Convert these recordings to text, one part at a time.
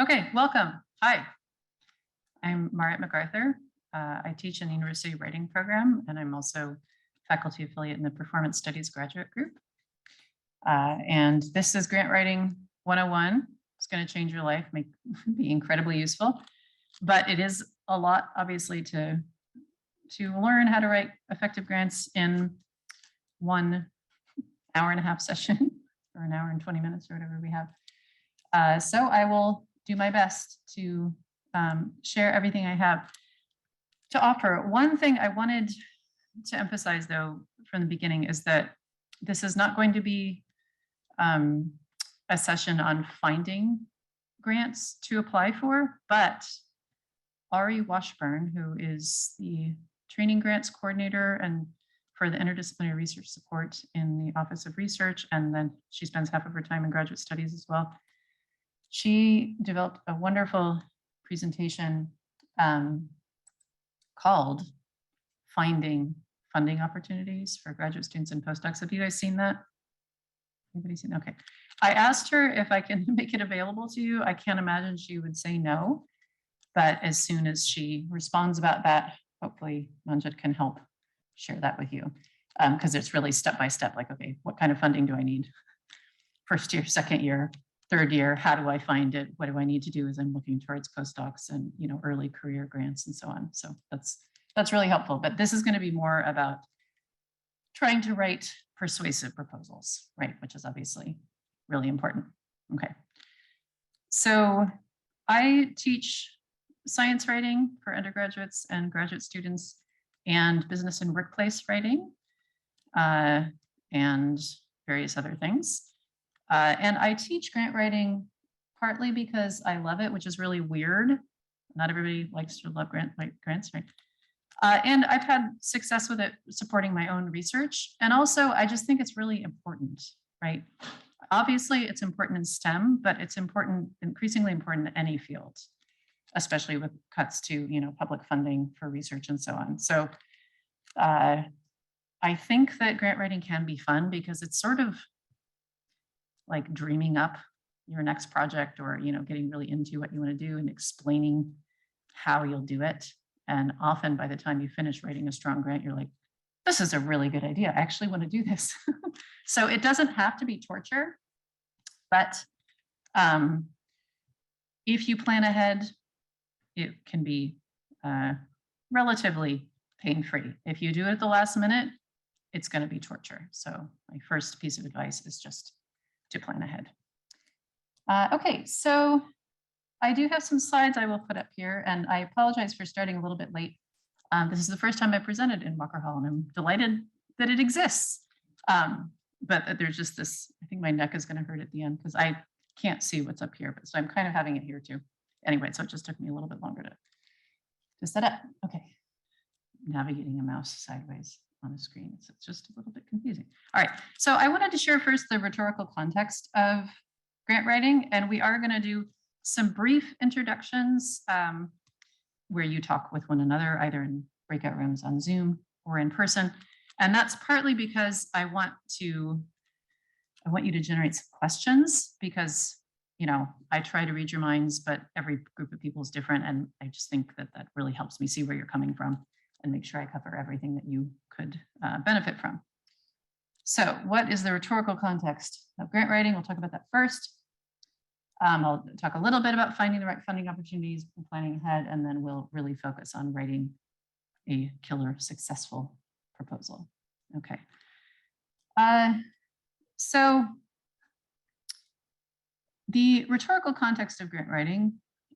Okay, welcome. Hi, I'm Mariette MacArthur. I teach in the University Writing Program, and I'm also faculty affiliate in the Performance Studies graduate group. And this is Grant Writing 101. It's going to change your life, be incredibly useful. But it is a lot, obviously, to learn how to write effective grants in 1 hour-and-a-half session, or an hour and 20 minutes, or whatever we have. So I will do my best to share everything I have to offer. One thing I wanted to emphasize, though, from the beginning is that this is not going to be a session on finding grants to apply for, but Ari Washburn, who is the training grants coordinator and for the interdisciplinary research support in the Office of Research, and then she spends half of her time in graduate studies as well. She developed a wonderful presentation called Finding Funding Opportunities for Graduate Students and Postdocs. Have you guys seen that? Anybody seen? Okay. I asked her if I can make it available to you. I can't imagine she would say no, but as soon as she responds about that, hopefully Manjit can help share that with you, because it's really step-by-step, like, okay, what kind of funding do I need? First year, second year, third year, how do I find it? What do I need to do as I'm looking towards postdocs and early career grants and so on. So that's really helpful. But this is going to be more about trying to write persuasive proposals, right? Which is obviously really important. Okay. So I teach science writing for undergraduates and graduate students, and business and workplace writing, and various other things. And I teach grant writing partly because I love it, which is really weird. Not everybody likes to love grants, right? And I've had success with it supporting my own research. And also, I just think it's really important, right? Obviously, it's important in STEM, but it's important, increasingly important in any field, especially with cuts to public funding for research and so on. So I think that grant writing can be fun because it's sort of like dreaming up your next project, or getting really into what you want to do and explaining how you'll do it. And often by the time you finish writing a strong grant, you're like, this is a really good idea. I actually want to do this. So it doesn't have to be torture, but if you plan ahead, it can be relatively pain-free. If you do it at the last minute, it's going to be torture. So my first piece of advice is just to plan ahead. Okay, so I do have some slides I will put up here, and I apologize for starting a little bit late. This is the first time I presented in Walker Hall, and I'm delighted that it exists. But there's just this, I think my neck is going to hurt at the end because I can't see what's up here, but so I'm kind of having it here too. Anyway, so it just took me a little bit longer to set up. Okay, navigating a mouse sideways on a screen, so it's just a little bit confusing. All right, so I wanted to share first the rhetorical context of grant writing, and we are going to do some brief introductions where you talk with one another, either in breakout rooms on Zoom or in person. And that's partly because I want you to generate some questions, because I try to read your minds, but every group of people is different, and I just think that that really helps me see where you're coming from and make sure I cover everything that you could benefit from. So what is the rhetorical context of grant writing? We'll talk about that first. I'll talk a little bit about finding the right funding opportunities and planning ahead, and then we'll really focus on writing a killer successful proposal. Okay. So the rhetorical context of grant writing,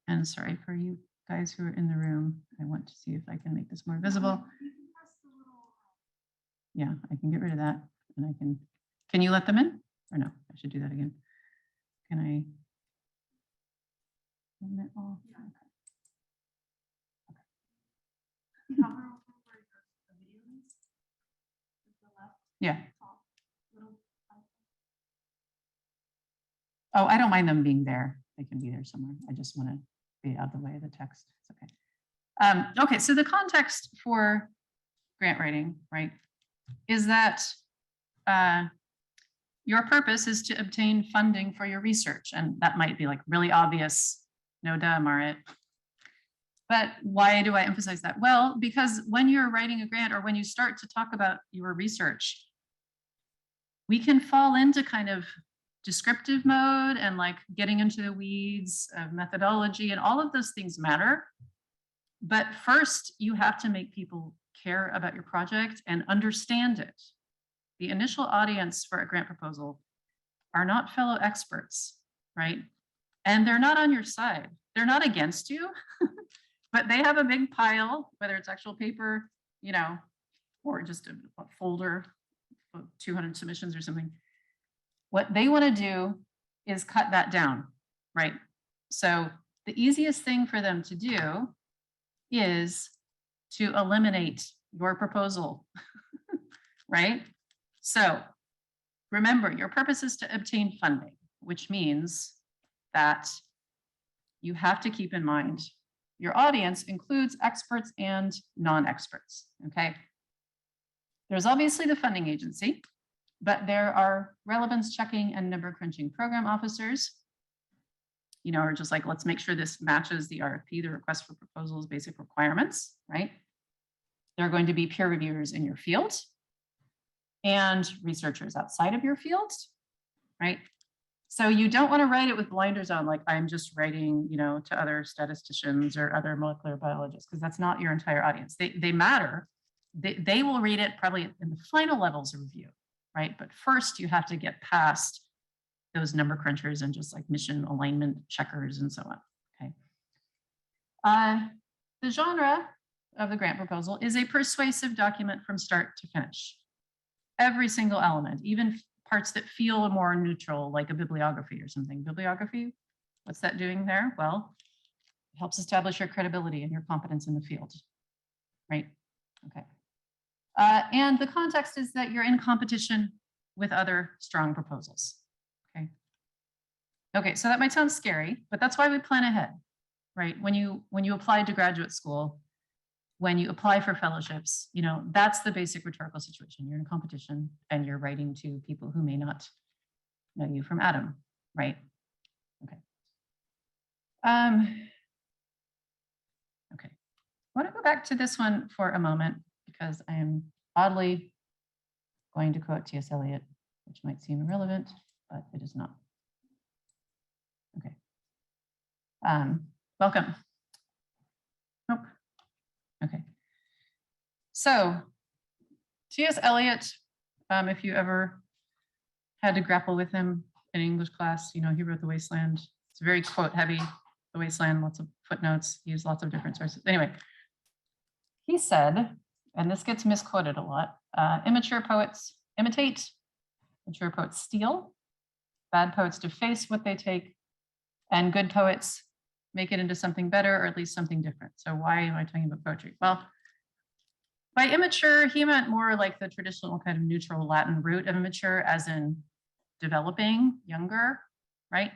and sorry for you guys who are in the room, I want to see if I can make this more visible. Yeah, I can get rid of that, and I can you let them in? Or no, I should do that again. Can I? Turn it off? Okay. Yeah. Oh, I don't mind them being there. They can be there somewhere. I just want to be out of the way of the text. It's okay. Okay, so the context for grant writing, right, is that your purpose is to obtain funding for your research. And that might be like really obvious No duh, Marit. But why do I emphasize that? Well, because when you're writing a grant or when you start to talk about your research, we can fall into kind of descriptive mode and like getting into the weeds of methodology, and all of those things matter. But first, you have to make people care about your project and understand it. The initial audience for a grant proposal are not fellow experts, right? And they're not on your side. They're not against you, but they have a big pile, whether it's actual paper, you know, or just a folder of 200 submissions or something. What they want to do is cut that down, right? So the easiest thing for them to do is to eliminate your proposal, right? So remember, your purpose is to obtain funding, which means that you have to keep in mind your audience includes experts and non-experts, okay? There's obviously the funding agency, but there are relevance checking and number crunching program officers, you know, or just like, let's make sure this matches the RFP, the request for proposals, basic requirements, right? There are going to be peer reviewers in your field and researchers outside of your field, right? So you don't want to write it with blinders on, like I'm just writing, you know, to other statisticians or other molecular biologists, because that's not your entire audience. They matter. They will read it probably in the final levels of review, right? But first you have to get past those number crunchers and just like mission alignment checkers and so on, okay? The genre of the grant proposal is a persuasive document from start to finish. Every single element, even parts that feel more neutral, like a bibliography or something. Bibliography, what's that doing there? Well, it helps establish your credibility and your competence in the field, right? Okay. And the context is that you're in competition with other strong proposals, okay? Okay, so that might sound scary, but that's why we plan ahead, right? When you apply to graduate school, when you apply for fellowships, you know, that's the basic rhetorical situation. You're in competition and you're writing to people who may not know you from Adam, right? Okay. Okay. I want to go back to this one for a moment because I am oddly going to quote T.S. Eliot, which might seem irrelevant, but it is not. Okay. Welcome. Nope. Okay. So T.S. Eliot, if you ever had to grapple with him in English class, you know, he wrote The Wasteland. It's very quote heavy, The Wasteland, lots of footnotes, he used lots of different sources. Anyway, he said, and this gets misquoted a lot, immature poets imitate, mature poets steal, bad poets deface what they take, and good poets make it into something better or at least something different. So why am I talking about poetry? Well, by immature, he meant more like the traditional kind of neutral Latin root of immature, as in developing, younger, right?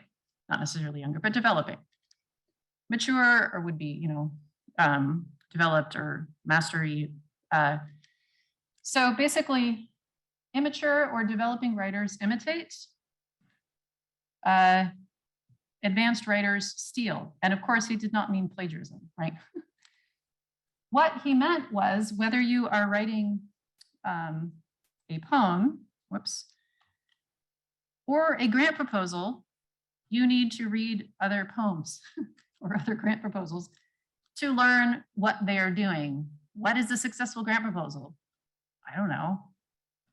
Not necessarily younger, but developing. Mature or would be, you know, developed or mastery. So basically, immature or developing writers imitate. Advanced writers steal. And of course, he did not mean plagiarism, right? What he meant was whether you are writing a poem, whoops, or a grant proposal, you need to read other poems or other grant proposals to learn what they are doing. What is a successful grant proposal? I don't know.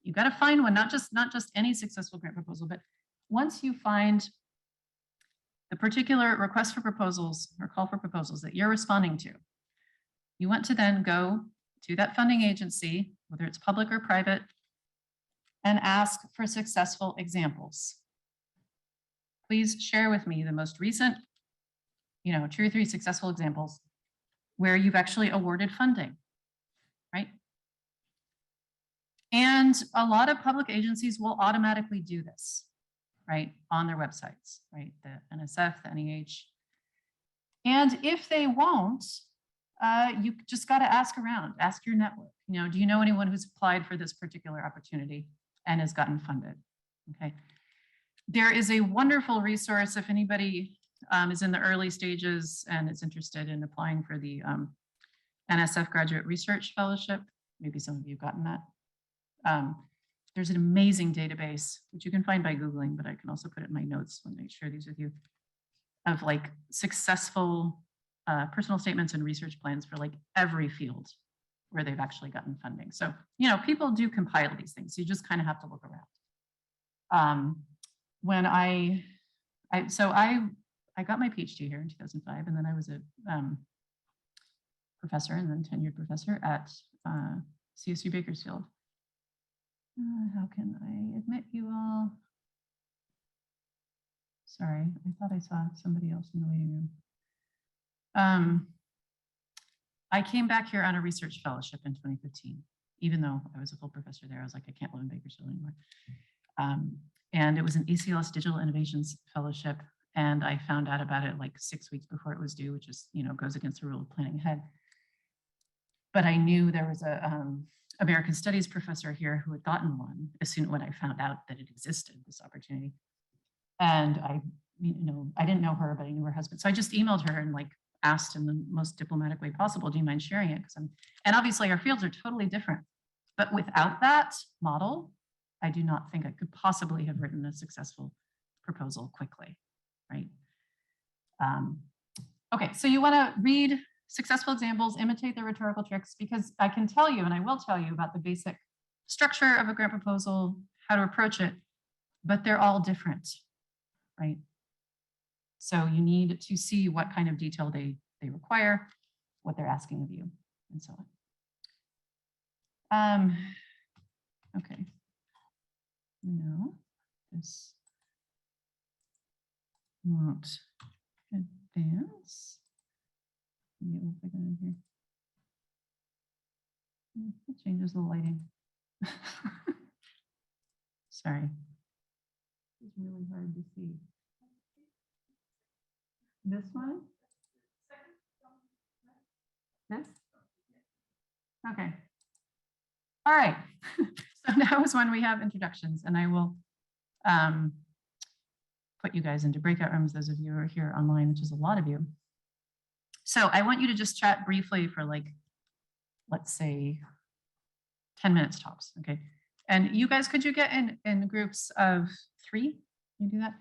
You got to find one, not just any successful grant proposal, but once you find the particular request for proposals or call for proposals that you're responding to, you want to then go to that funding agency, whether it's public or private, and ask for successful examples. Please share with me the most recent, you know, 2 or 3 successful examples where you've actually awarded funding, right? And a lot of public agencies will automatically do this, right, on their websites, right? The NSF, the NEH. And if they won't, you just got to ask around, ask your network. You know, do you know anyone who's applied for this particular opportunity and has gotten funded? Okay. There is a wonderful resource if anybody is in the early stages and is interested in applying for the NSF Graduate Research Fellowship. Maybe some of you have gotten that. There's an amazing database, which you can find by Googling, but I can also put it in my notes when I share these with you, of like successful personal statements and research plans for like every field where they've actually gotten funding. So, you know, people do compile these things. You just kind of have to look around. When I got my PhD here in 2005, and then I was a professor and then tenured professor at CSU Bakersfield. How can I admit you all? Sorry, I thought I saw somebody else in the waiting room. I came back here on a research fellowship in 2015, even though I was a full professor there. I was like, I can't live in Bakersfield anymore. And it was an ACLS Digital Innovations Fellowship. And I found out about it like 6 weeks before it was due, which is, you know, goes against the rule of planning ahead. But I knew there was a American Studies professor here who had gotten one as soon when I found out that it existed, this opportunity. And I didn't know her, but I knew her husband. So I just emailed her and like asked in the most diplomatic way possible, do you mind sharing it? And obviously our fields are totally different. But without that model, I do not think I could possibly have written a successful proposal quickly, right? Okay, so you want to read successful examples, imitate their rhetorical tricks, because I can tell you, and I will tell you about the basic structure of a grant proposal, how to approach it, but they're all different, right? So you need to see what kind of detail they require, what they're asking of you, and so on. Okay. No, this won't advance. Maybe we'll put it in here. It changes the lighting. Sorry. It's really hard to see. This one? This? Okay. All right. So now is when we have introductions, and I will put you guys into breakout rooms, those of you who are here online, which is a lot of you. So I want you to just chat briefly for like, let's say 10 minutes tops, okay? And you guys, could you get in groups of 3? Can you do that?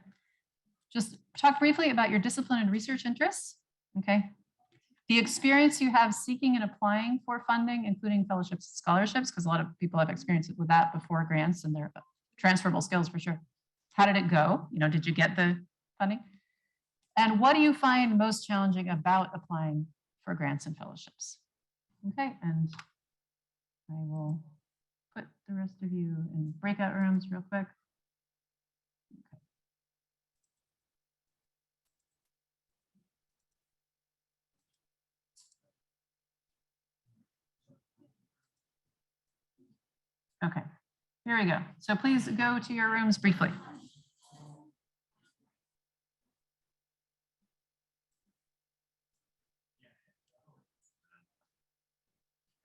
Just talk briefly about your discipline and research interests, okay? The experience you have seeking and applying for funding, including fellowships and scholarships, because a lot of people have experience with that before grants, and they're transferable skills for sure. How did it go? You know, did you get the funding? And what do you find most challenging about applying for grants and fellowships? Okay, and I will put the rest of you in breakout rooms real quick. Okay, here we go. So please go to your rooms briefly.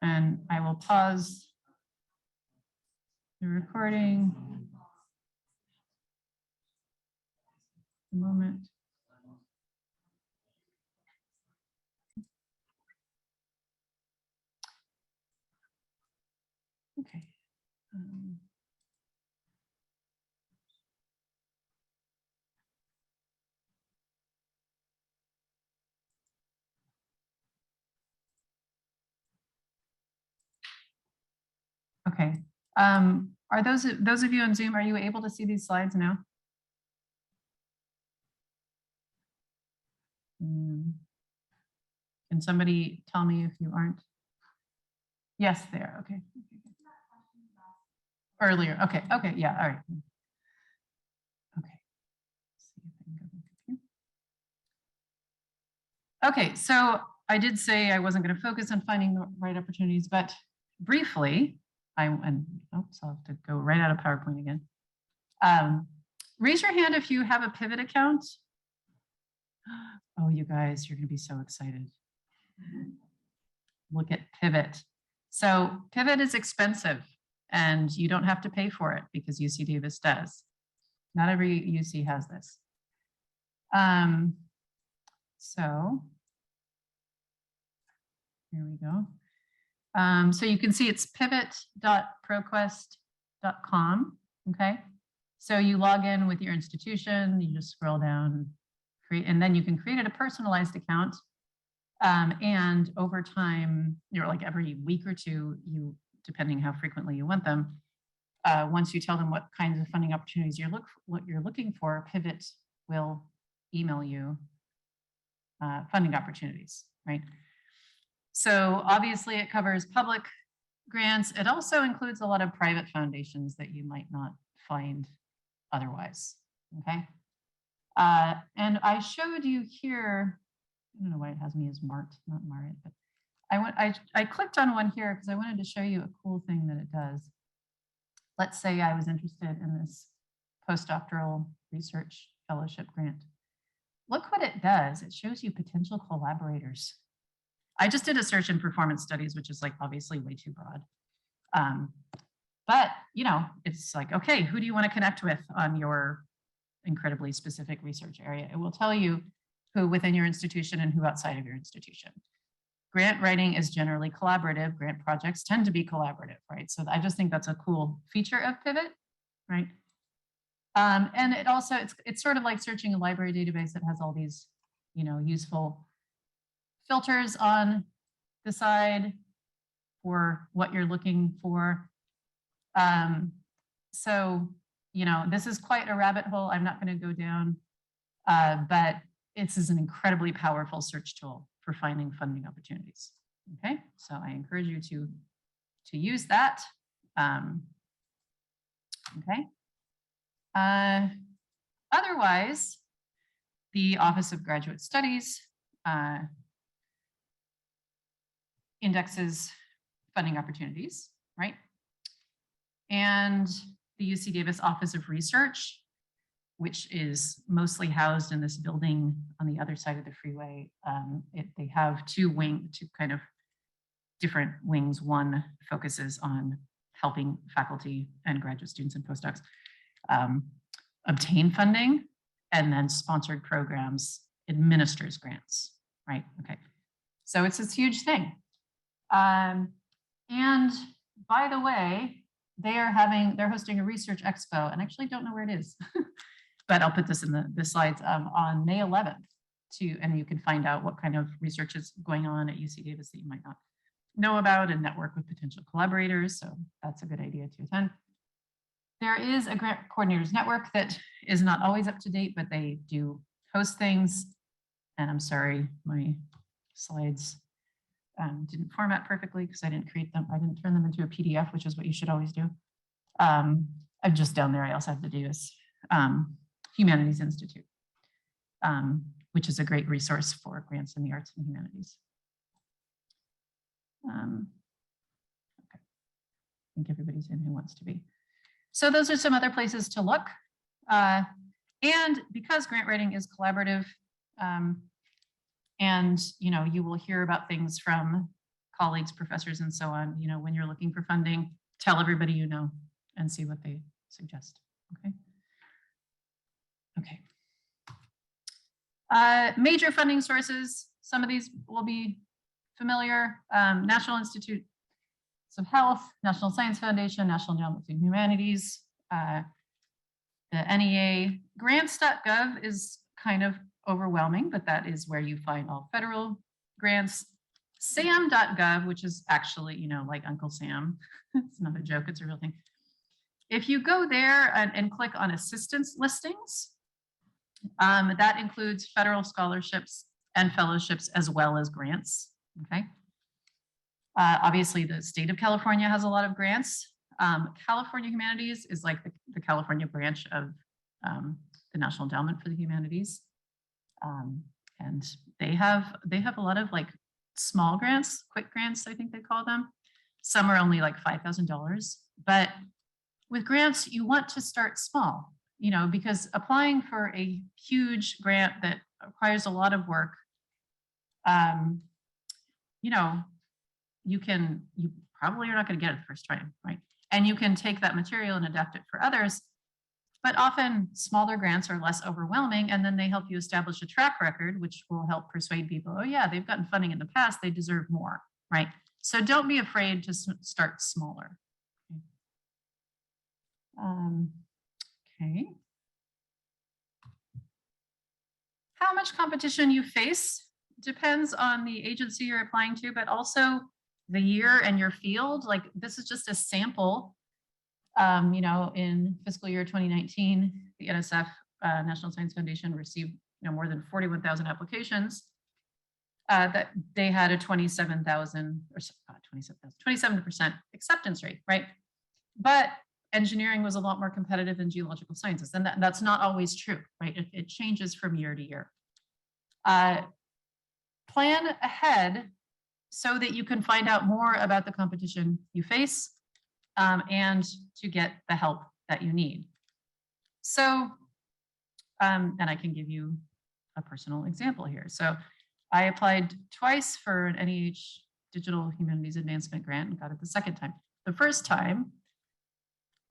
And I will pause the recording a moment. Okay. Okay. Are those of you on Zoom, are you able to see these slides now? Can somebody tell me if you aren't? Yes, there. Okay. Earlier. Okay. Okay. Yeah. All right. Okay. See if I can go back up here. Okay. So I did say I wasn't going to focus on finding the right opportunities, but briefly, I'll have to go right out of PowerPoint again. Raise your hand if you have a Pivot account. Oh, you guys, you're going to be so excited. Look at Pivot. So Pivot is expensive and you don't have to pay for it because UC Davis does. Not every UC has this. So here we go. So you can see it's pivot.proquest.com. Okay. So you log in with your institution, you just scroll down, create, and then you can create a personalized account. And over time, like every week or two, depending how frequently you want them, once you tell them what kinds of funding opportunities what you're looking for, Pivot will email you funding opportunities, right? So obviously it covers public grants. It also includes a lot of private foundations that you might not find otherwise, okay? And I showed you here, I don't know why it has me as Mart, not Marit, but I clicked on one here because I wanted to show you a cool thing that it does. Let's say I was interested in this postdoctoral research fellowship grant. Look what it does. It shows you potential collaborators. I just did a search in performance studies, which is like obviously way too broad. But it's like, okay, who do you want to connect with on your incredibly specific research area? It will tell you who within your institution and who outside of your institution. Grant writing is generally collaborative. Grant projects tend to be collaborative, right? So I just think that's a cool feature of Pivot, right? And it also, it's sort of like searching a library database that has all these, useful filters on the side for what you're looking for. So, this is quite a rabbit hole. I'm not going to go down, but this is an incredibly powerful search tool for finding funding opportunities. Okay, so I encourage you to use that. Okay. Otherwise, the Office of Graduate Studies indexes funding opportunities, right? And the UC Davis Office of Research, which is mostly housed in this building on the other side of the freeway. They have two kind of different wings. One focuses on helping faculty and graduate students and postdocs obtain funding, and then sponsored programs administers grants, right? Okay, so it's this huge thing. And by the way, they're hosting a research expo, and I actually don't know where it is, but I'll put this in the slides on May 11th and you can find out what kind of research is going on at UC Davis that you might not know about and network with potential collaborators. So that's a good idea to attend. There is a grant coordinators network that is not always up to date, but they do host things. And I'm sorry, my slides didn't format perfectly because I didn't create them. I didn't turn them into a PDF, which is what you should always do. I'm just down there. I also have the Davis Humanities Institute, which is a great resource for grants in the arts and humanities. Okay. I think everybody's in who wants to be. So those are some other places to look. And because grant writing is collaborative, and you will hear about things from colleagues, professors, and so on, when you're looking for funding, tell everybody you know and see what they suggest. Okay. Okay. Major funding sources. Some of these will be familiar. National Institutes of Health, National Science Foundation, National Endowment for Humanities, the NEA. Grants.gov is kind of overwhelming, but that is where you find all federal grants. SAM.gov, which is actually, like Uncle Sam. It's not a joke, it's a real thing. If you go there and click on assistance listings, that includes federal scholarships and fellowships as well as grants, okay? Obviously, the state of California has a lot of grants. California Humanities is like the California branch of the National Endowment for the Humanities. And they have a lot of like small grants, quick grants, I think they call them. Some are only like $5,000, but with grants, you want to start small, because applying for a huge grant that requires a lot of work, you probably are not going to get it the first time, right? And you can take that material and adapt it for others. But often smaller grants are less overwhelming, and then they help you establish a track record, which will help persuade people, oh yeah, they've gotten funding in the past, they deserve more, right? So don't be afraid to start smaller. Okay. How much competition you face depends on the agency you're applying to, but also the year and your field. Like this is just a sample. In fiscal year 2019, the NSF, National Science Foundation, received more than 41,000 applications. That they had a 27% acceptance rate, right? But engineering was a lot more competitive than geological sciences, and that's not always true, right? It changes from year to year. Plan ahead so that you can find out more about the competition you face and to get the help that you need. So, and I can give you a personal example here. So I applied twice for an NEH Digital Humanities Advancement Grant and got it the second time. The first time,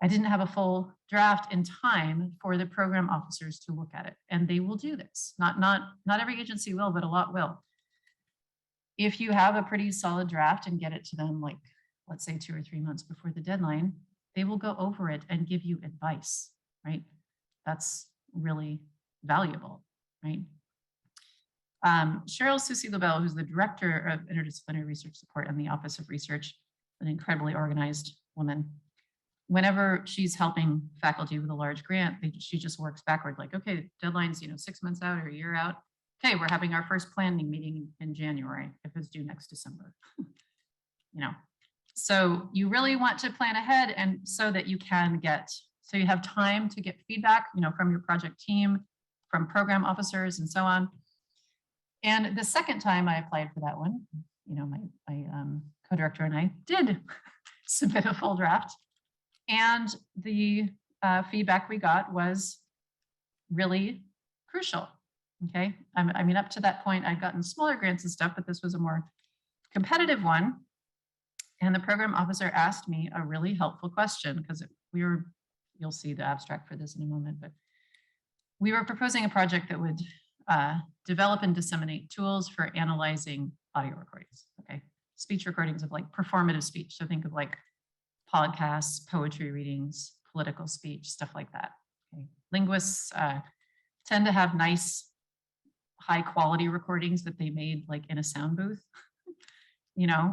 I didn't have a full draft in time for the program officers to look at it, and they will do this. Not every agency will, but a lot will. If you have a pretty solid draft and get it to them, like let's say 2 or 3 months before the deadline, they will go over it and give you advice, right? That's really valuable, right? Cheryl Susie LaBelle, who's the director of interdisciplinary research support in the Office of Research, an incredibly organized woman. Whenever she's helping faculty with a large grant, she just works backward, like, okay, deadline's 6 months out or a year out. Okay, we're having our first planning meeting in January if it's due next December. So you really want to plan ahead, and so that you have time to get feedback, from your project team, from program officers, and so on. And the second time I applied for that one, my co-director and I did submit a full draft, and the feedback we got was really crucial. Okay, up to that point, I'd gotten smaller grants and stuff, but this was a more competitive one. And the program officer asked me a really helpful question, because you'll see the abstract for this in a moment, but we were proposing a project that would develop and disseminate tools for analyzing audio recordings, okay? Speech recordings of like performative speech. So think of like podcasts, poetry readings, political speech, stuff like that. Okay? Linguists tend to have nice, high quality recordings that they made like in a sound booth,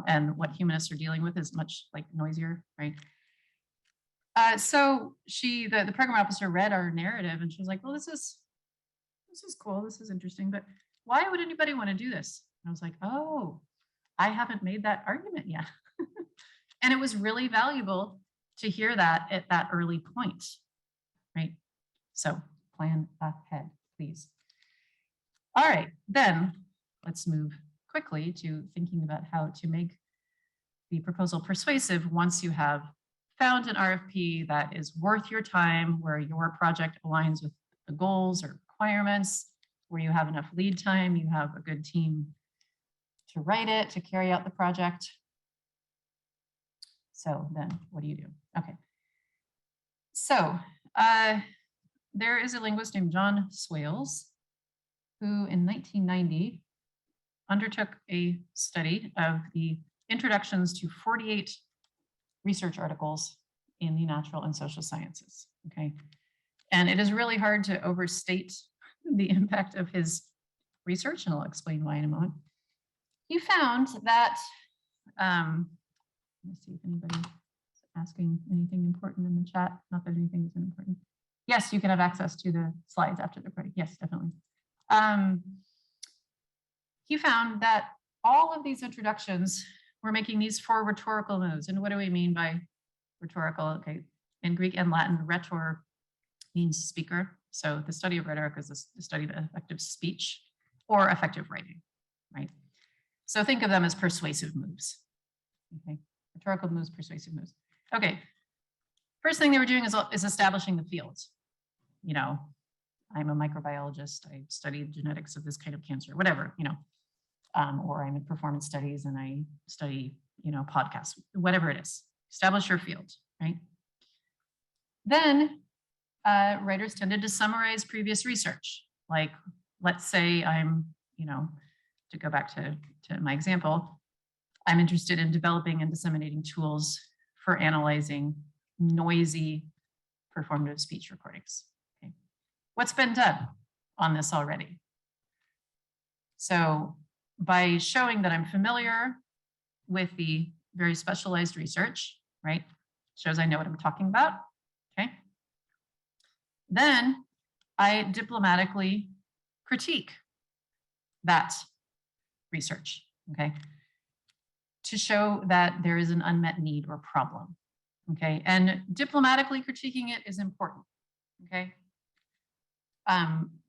and what humanists are dealing with is much like noisier, right? So the program officer read our narrative and she was like, well, this is cool, this is interesting, but why would anybody want to do this? And I was like, oh, I haven't made that argument yet. And it was really valuable to hear that at that early point, right? So plan ahead, please. All right, then let's move quickly to thinking about how to make the proposal persuasive once you have found an RFP that is worth your time, where your project aligns with the goals or requirements, where you have enough lead time, you have a good team to write it, to carry out the project. So then what do? Okay. So there is a linguist named John Swales, who in 1990 undertook a study of the introductions to 48 research articles in the natural and social sciences, okay? And it is really hard to overstate the impact of his research, and I'll explain why in a moment. He found that, let me see if anybody's asking anything important in the chat. Not that anything is important. Yes, you can have access to the slides after the recording. Yes, definitely. He found that all of these introductions were making these 4 rhetorical moves. And what do we mean by rhetorical? Okay, in Greek and Latin, rhetor means speaker. So the study of rhetoric is the study of effective speech or effective writing, right? So think of them as persuasive moves. Okay, rhetorical moves, persuasive moves. Okay, first thing they were doing is establishing the fields. I'm a microbiologist, I studied genetics of this kind of cancer, whatever, or I'm in performance studies and I study, podcasts, whatever it is. Establish your field, right? Then writers tended to summarize previous research. Like, let's say I'm, to go back to my example, I'm interested in developing and disseminating tools for analyzing noisy performative speech recordings. Okay. What's been done on this already? So by showing that I'm familiar with the very specialized research, right, shows I know what I'm talking about, okay? Then I diplomatically critique that research, okay, to show that there is an unmet need or problem, okay? And diplomatically critiquing it is important, okay?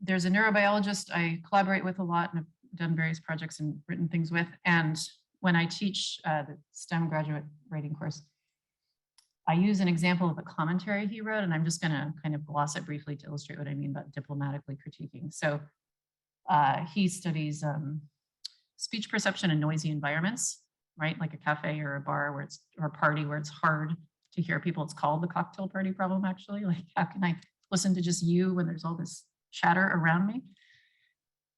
There's a neurobiologist I collaborate with a lot and have done various projects and written things with. And when I teach the STEM graduate writing course, I use an example of a commentary he wrote, and I'm just going to kind of gloss it briefly to illustrate what I mean by diplomatically critiquing. So he studies speech perception in noisy environments, right? Like a cafe or a bar or a party where it's hard to hear people. It's called the cocktail party problem, actually. Like, how can I listen to just you when there's all this chatter around me?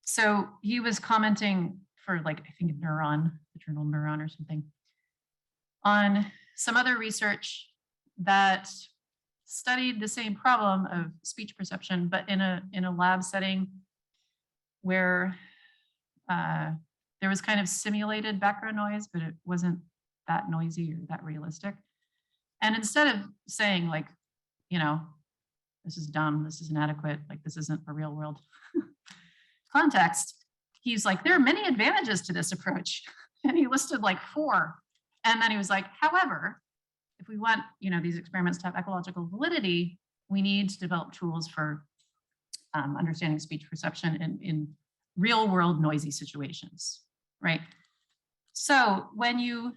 So he was commenting for, like, I think Neuron, the journal Neuron or something, on some other research that studied the same problem of speech perception, but in a lab setting where there was kind of simulated background noise, but it wasn't that noisy or that realistic. And instead of saying, like, this is dumb, this is inadequate, like this isn't a real world context, he's like, there are many advantages to this approach. And he listed like 4. And then he was like, however, if we want, these experiments to have ecological validity, we need to develop tools for understanding speech perception in real world noisy situations, right? So when you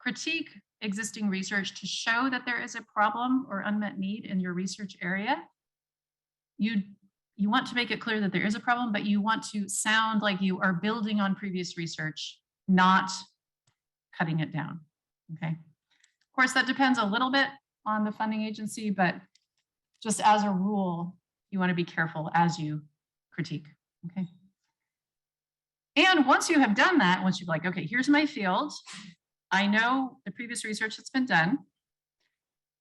critique existing research to show that there is a problem or unmet need in your research area, you want to make it clear that there is a problem, but you want to sound like you are building on previous research, not cutting it down, okay? Of course, that depends a little bit on the funding agency, but just as a rule, you want to be careful as you critique, okay? And once you have done that, once you're like, okay, here's my field, I know the previous research that's been done,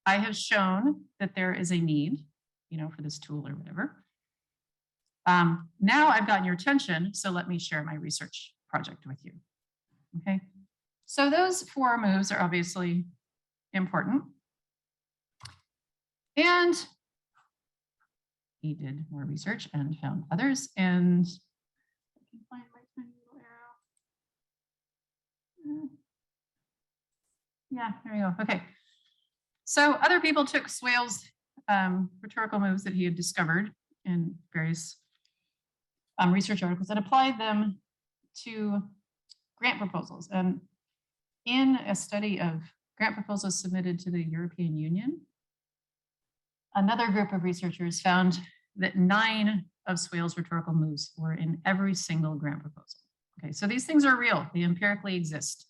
I have shown that there is a need, for this tool or whatever. Now I've gotten your attention, so let me share my research project with you, okay? So those 4 moves are obviously important. And he did more research and found others, and I can find my tiny little arrow. Yeah, there you go. Okay. So other people took Swale's rhetorical moves that he had discovered in various research articles and applied them to grant proposals. And in a study of grant proposals submitted to the European Union, another group of researchers found that 9 of Swale's rhetorical moves were in every single grant proposal. Okay, so these things are real, they empirically exist.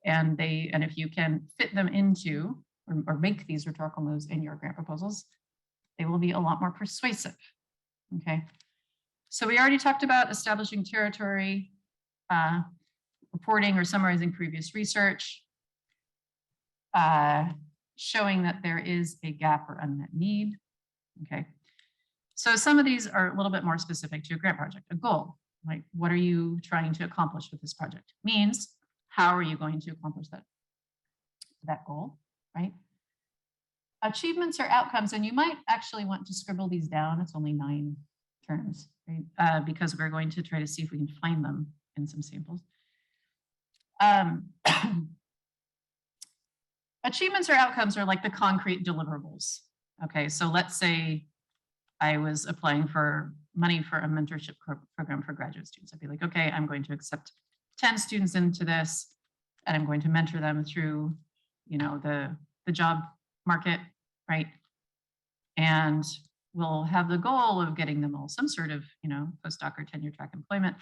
And if you can fit them into or make these rhetorical moves in your grant proposals, they will be a lot more persuasive, okay? So we already talked about establishing territory, reporting or summarizing previous research, showing that there is a gap or unmet need, okay? So some of these are a little bit more specific to a grant project. A goal, like what are you trying to accomplish with this project? Means, how are you going to accomplish that goal, right? Achievements or outcomes, and you might actually want to scribble these down. It's only 9 terms, right? Because we're going to try to see if we can find them in some samples. Achievements or outcomes are like the concrete deliverables. Okay, so let's say I was applying for money for a mentorship program for graduate students. I'd be like, okay, I'm going to accept 10 students into this, and I'm going to mentor them through, the job market, right? And we'll have the goal of getting them all some sort of, postdoc or tenure track employment.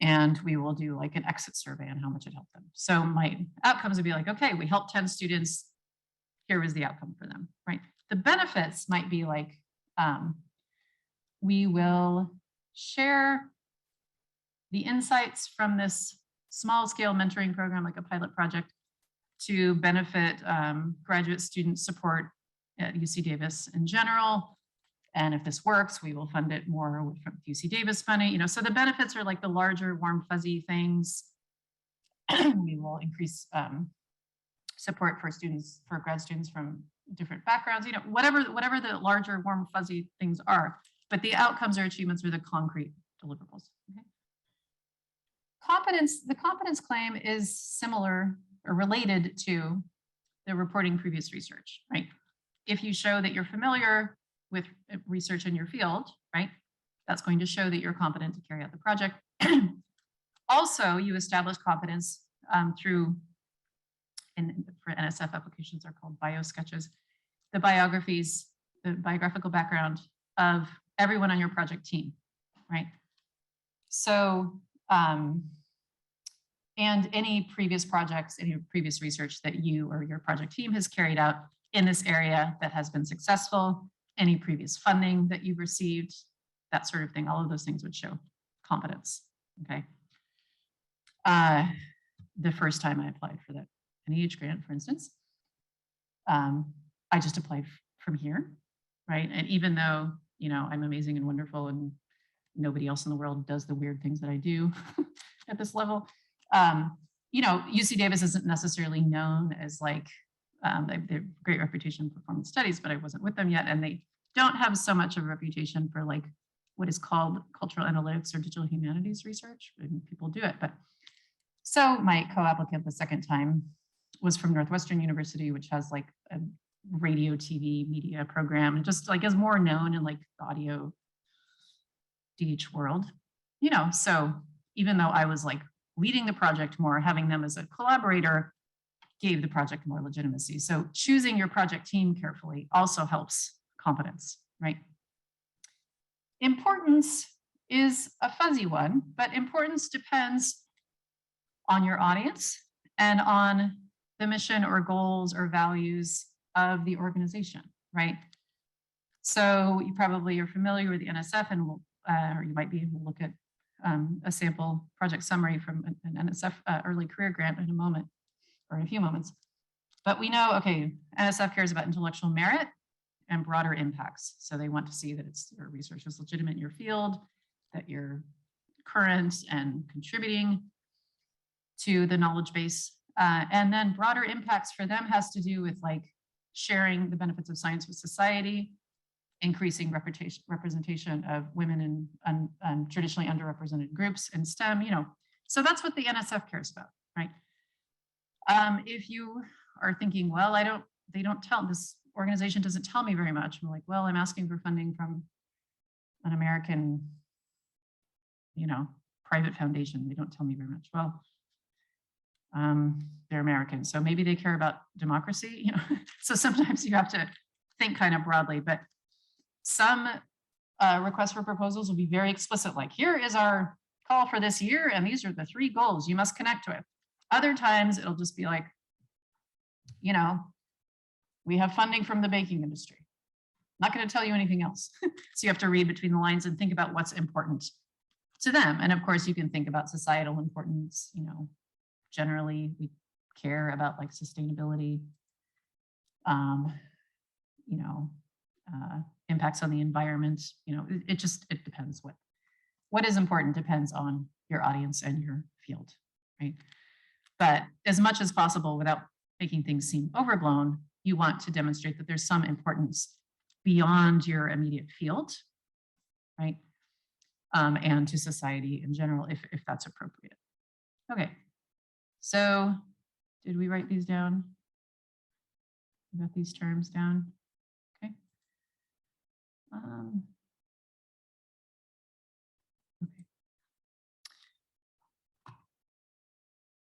And we will do like an exit survey on how much it helped them. So my outcomes would be like, okay, we helped 10 students. Here was the outcome for them, right? The benefits might be like, we will share the insights from this small scale mentoring program, like a pilot project, to benefit graduate student support at UC Davis in general. And if this works, we will fund it more from UC Davis funding. You know, so the benefits are like the larger, warm, fuzzy things. We will increase support for students, for grad students from different backgrounds. You know, whatever the larger, warm, fuzzy things are. But the outcomes or achievements are the concrete deliverables. Okay. The competence claim is similar or related to the reporting previous research, right? If you show that you're familiar with research in your field, right, that's going to show that you're competent to carry out the project. Also, you establish competence through, for NSF applications are called bio sketches, the biographies, the biographical background of everyone on your project team, right? So, and any previous projects, any previous research that you or your project team has carried out in this area that has been successful, any previous funding that you've received, that sort of thing, all of those things would show competence, okay? The first time I applied for that NIH grant, for instance, I just applied from here, right? And even though, you know, I'm amazing and wonderful and nobody else in the world does the weird things that I do at this level, you know, UC Davis isn't necessarily known as like, they have great reputation in performance studies, but I wasn't with them yet. And they don't have so much of a reputation for like what is called cultural analytics or digital humanities research, and people do it. But so my co-applicant the second time was from Northwestern University, which has like a radio, TV, media program, and just like is more known in like the audio DH world, you know. So even though I was like leading the project more, having them as a collaborator gave the project more legitimacy. So choosing your project team carefully also helps competence, right? Importance is a fuzzy one, but importance depends on your audience and on the mission or goals or values of the organization, right? So you probably are familiar with the NSF, and or you might be able to look at a sample project summary from an NSF early career grant in a moment, or in a few moments. But we know, okay, NSF cares about intellectual merit and broader impacts. So they want to see that your research is legitimate in your field, that you're current and contributing to the knowledge base. And then broader impacts for them has to do with like sharing the benefits of science with society, increasing representation of women in traditionally underrepresented groups in STEM, you know. So that's what the NSF cares about, right? If you are thinking, well, they don't tell, this organization doesn't tell me very much. I'm like, well, I'm asking for funding from an American, you know, private foundation. They don't tell me very much. Well, they're American, so maybe they care about democracy, you know. So sometimes you have to think kind of broadly, but some requests for proposals will be very explicit, like here is our call for this year, and these are the 3 goals you must connect with. Other times it'll just be like, you know, we have funding from the baking industry. I'm not going to tell you anything else. So you have to read between the lines and think about what's important to them. And of course, you can think about societal importance. You know, generally we care about like sustainability, you know, impacts on the environment. You know, it depends. What is important depends on your audience and your field, right? But as much as possible, without making things seem overblown, you want to demonstrate that there's some importance beyond your immediate field, right? And to society in general, if that's appropriate. Okay, so did we write these down? We got these terms down, okay. Okay.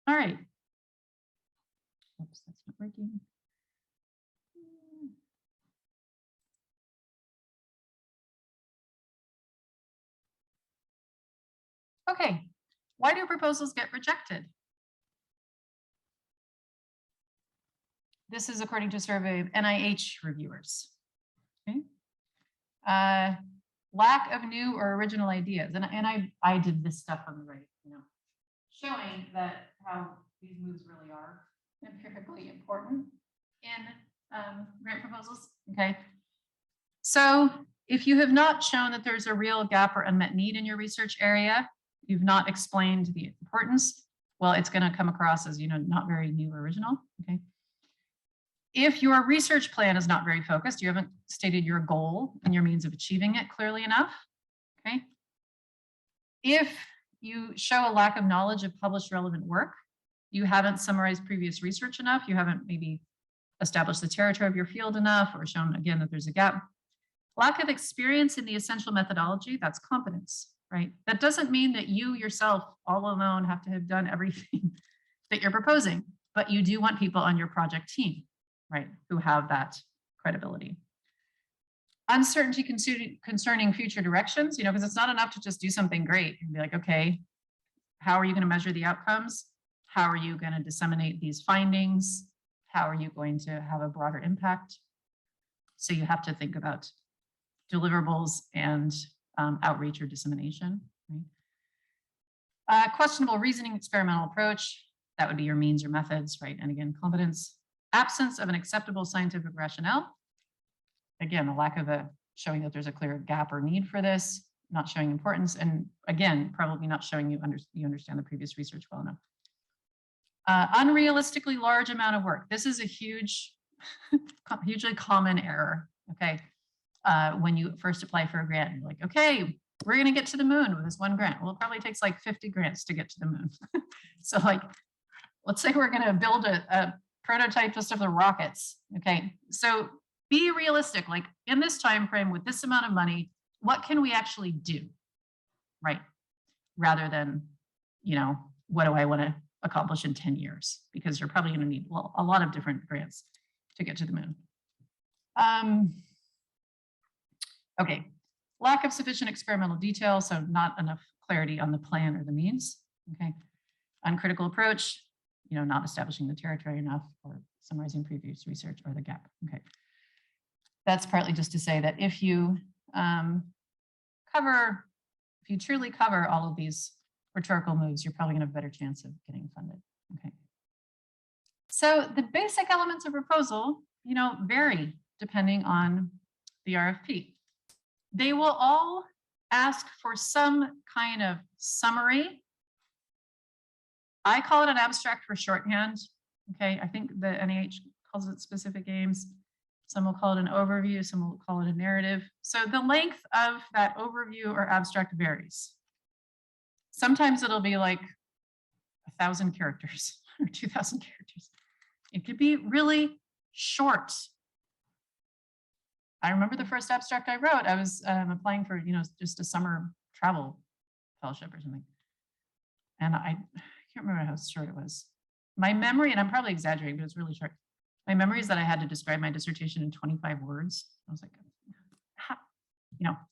All right. Oops, that's not working. Okay, why do proposals get rejected? This is according to a survey of NIH reviewers. Lack of new or original ideas. And I did this stuff on the right, showing that how these moves really are empirically important in grant proposals. Okay. So if you have not shown that there's a real gap or unmet need in your research area, you've not explained the importance, well, it's going to come across as, not very new or original. Okay. If your research plan is not very focused, you haven't stated your goal and your means of achieving it clearly enough. Okay. If you show a lack of knowledge of published relevant work, you haven't summarized previous research enough, you haven't maybe established the territory of your field enough, or shown again that there's a gap. Lack of experience in the essential methodology, that's competence, right? That doesn't mean that you yourself all alone have to have done everything that you're proposing, but you do want people on your project team, right, who have that credibility. Uncertainty concerning future directions, because it's not enough to just do something great and be like, okay, how are you going to measure the outcomes? How are you going to disseminate these findings? How are you going to have a broader impact? So you have to think about deliverables and outreach or dissemination. Right? Questionable reasoning, experimental approach, that would be your means or methods, right? And again, competence. Absence of an acceptable scientific rationale. Again, a lack of showing that there's a clear gap or need for this, not showing importance, and again, probably not showing you understand the previous research well enough. Unrealistically large amount of work. This is a hugely common error, okay? When you first apply for a grant, you're like, okay, we're gonna get to the moon with this one grant. Well, it probably takes like 50 grants to get to the moon. So like, let's say we're gonna build a prototype just of the rockets, okay? So be realistic, like in this time frame with this amount of money, what can we actually do, right? Rather than, what do I wanna accomplish in 10 years? Because you're probably gonna need a lot of different grants to get to the moon. Okay, lack of sufficient experimental detail, so not enough clarity on the plan or the means, okay? Uncritical approach, not establishing the territory enough or summarizing previous research or the gap, okay? That's partly just to say that if you truly cover all of these rhetorical moves, you're probably gonna have a better chance of getting funded, okay? So the basic elements of proposal, vary depending on the RFP. They will all ask for some kind of summary. I call it an abstract for shorthand. Okay, I think the NIH calls it specific aims. Some will call it an overview, some will call it a narrative. So the length of that overview or abstract varies. Sometimes it'll be like 1,000 characters or 2,000 characters. It could be really short. I remember the first abstract I wrote, I was applying for, just a summer travel fellowship or something. And I can't remember how short it was. My memory, and I'm probably exaggerating, but it's really short. My memory is that I had to describe my dissertation in 25 words. I was like,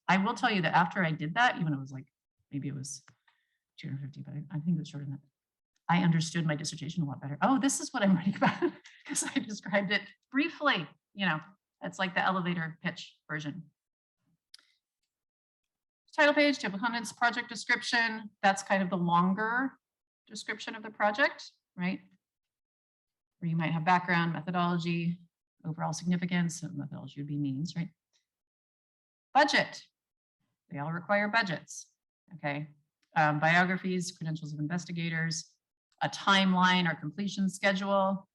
I will tell you that after I did that, even it was like, maybe it was 250, but I think it was shorter than that. I understood my dissertation a lot better. Oh, this is what I'm writing about because I described it briefly, It's like the elevator pitch version. Title page, table of contents, project description. That's kind of the longer description of the project, right? Where you might have background, methodology, overall significance, and methodology would be means, right? Budget. They all require budgets, okay? Biographies, credentials of investigators, a timeline or completion schedule.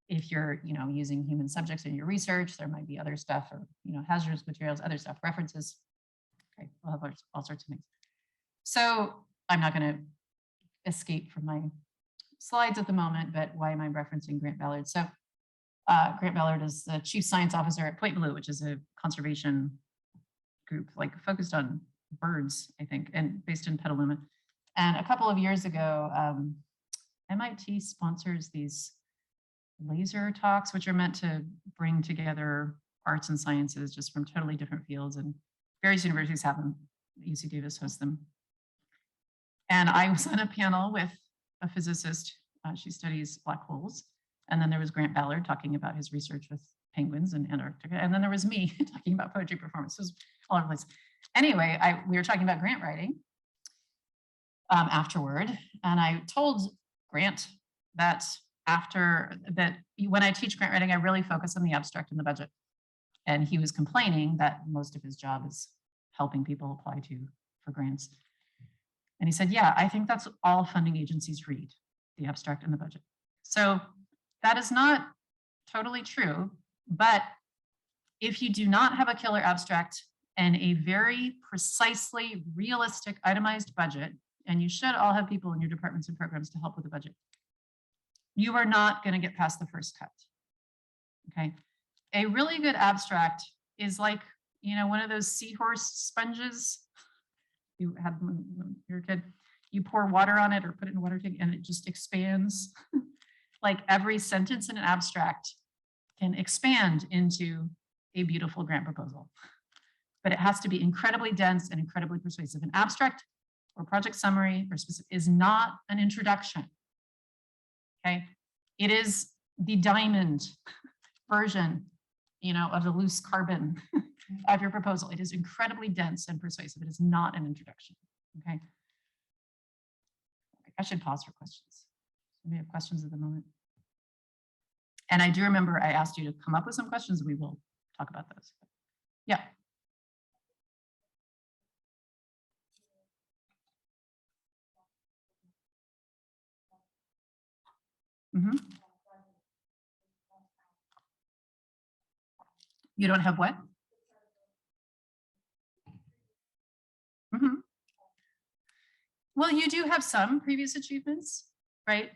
If you're, using human subjects in your research, there might be other stuff or, hazardous materials, other stuff, references. Okay, we'll have all sorts of things. So I'm not going to escape from my slides at the moment, but why am I referencing Grant Ballard? So Grant Ballard is the chief science officer at Point Blue, which is a conservation group focused on birds, I think, and based in Petaluma. And a couple of years ago, MIT sponsors these laser talks, which are meant to bring together arts and sciences just from totally different fields, and various universities have them. UC Davis hosts them. And I was on a panel with a physicist. She studies black holes. And then there was Grant Ballard talking about his research with penguins in Antarctica. And then there was me talking about poetry performance. It was all over the place. Anyway, we were talking about grant writing afterward. And I told Grant that when I teach grant writing, I really focus on the abstract and the budget. And he was complaining that most of his job is helping people apply for grants. And he said, yeah, I think that's all funding agencies read, the abstract and the budget. So that is not totally true, but if you do not have a killer abstract and a very precisely realistic itemized budget, and you should all have people in your departments and programs to help with the budget, you are not going to get past the first cut. Okay. A really good abstract is like, one of those seahorse sponges you had when you were a kid. You pour water on it or put it in a water tank and it just expands. Like every sentence in an abstract can expand into a beautiful grant proposal. But it has to be incredibly dense and incredibly persuasive. An abstract or project summary or specific is not an introduction. Okay, it is the diamond version, of the loose carbon of your proposal. It is incredibly dense and persuasive. It is not an introduction. Okay, I should pause for questions. We have questions at the moment. And I do remember I asked you to come up with some questions. We will talk about those. Yeah. Mm-hmm. You don't have what? Mm-hmm. Well, you do have some previous achievements, right?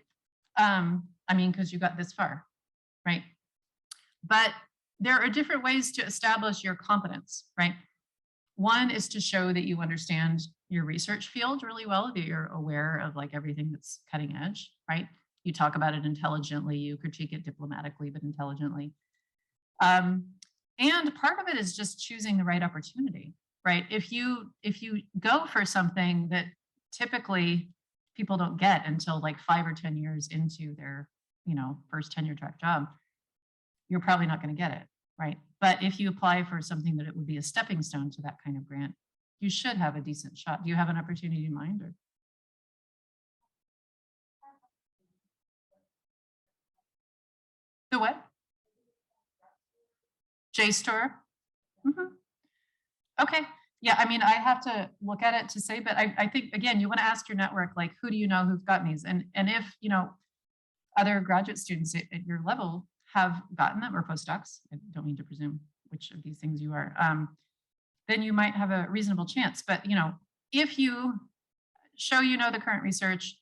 I mean, because you got this far, right? But there are different ways to establish your competence, right? One is to show that you understand your research field really well, that you're aware of like everything that's cutting edge, right? You talk about it intelligently, you critique it diplomatically, but intelligently. And part of it is just choosing the right opportunity, right? If you go for something that typically people don't get until like 5 or 10 years into their, first tenure track job, you're probably not going to get it, right? But if you apply for something that it would be a stepping stone to that kind of grant, you should have a decent shot. Do you have an opportunity in mind? Or? The what? JSTOR? Mm-hmm. Okay. Yeah, I mean, I have to look at it to say, but I think, again, you want to ask your network, like, who do you know who've gotten these? And if, other graduate students at your level have gotten them, or postdocs, I don't mean to presume which of these things you are, then you might have a reasonable chance. But, if you show the current research,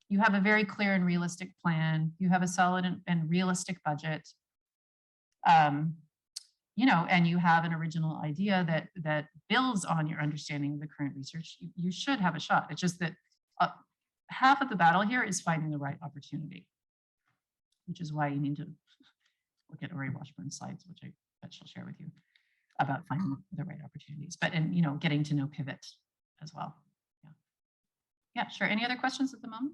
you have a very clear and realistic plan, you have a solid and realistic budget, and you have an original idea that builds on your understanding of the current research, you should have a shot. It's just that half of the battle here is finding the right opportunity, which is why you need to look at Ori Washburn's slides, which I bet she'll share with you about finding the right opportunities, but getting to know pivot as well. Yeah. Yeah, sure. Any other questions at the moment?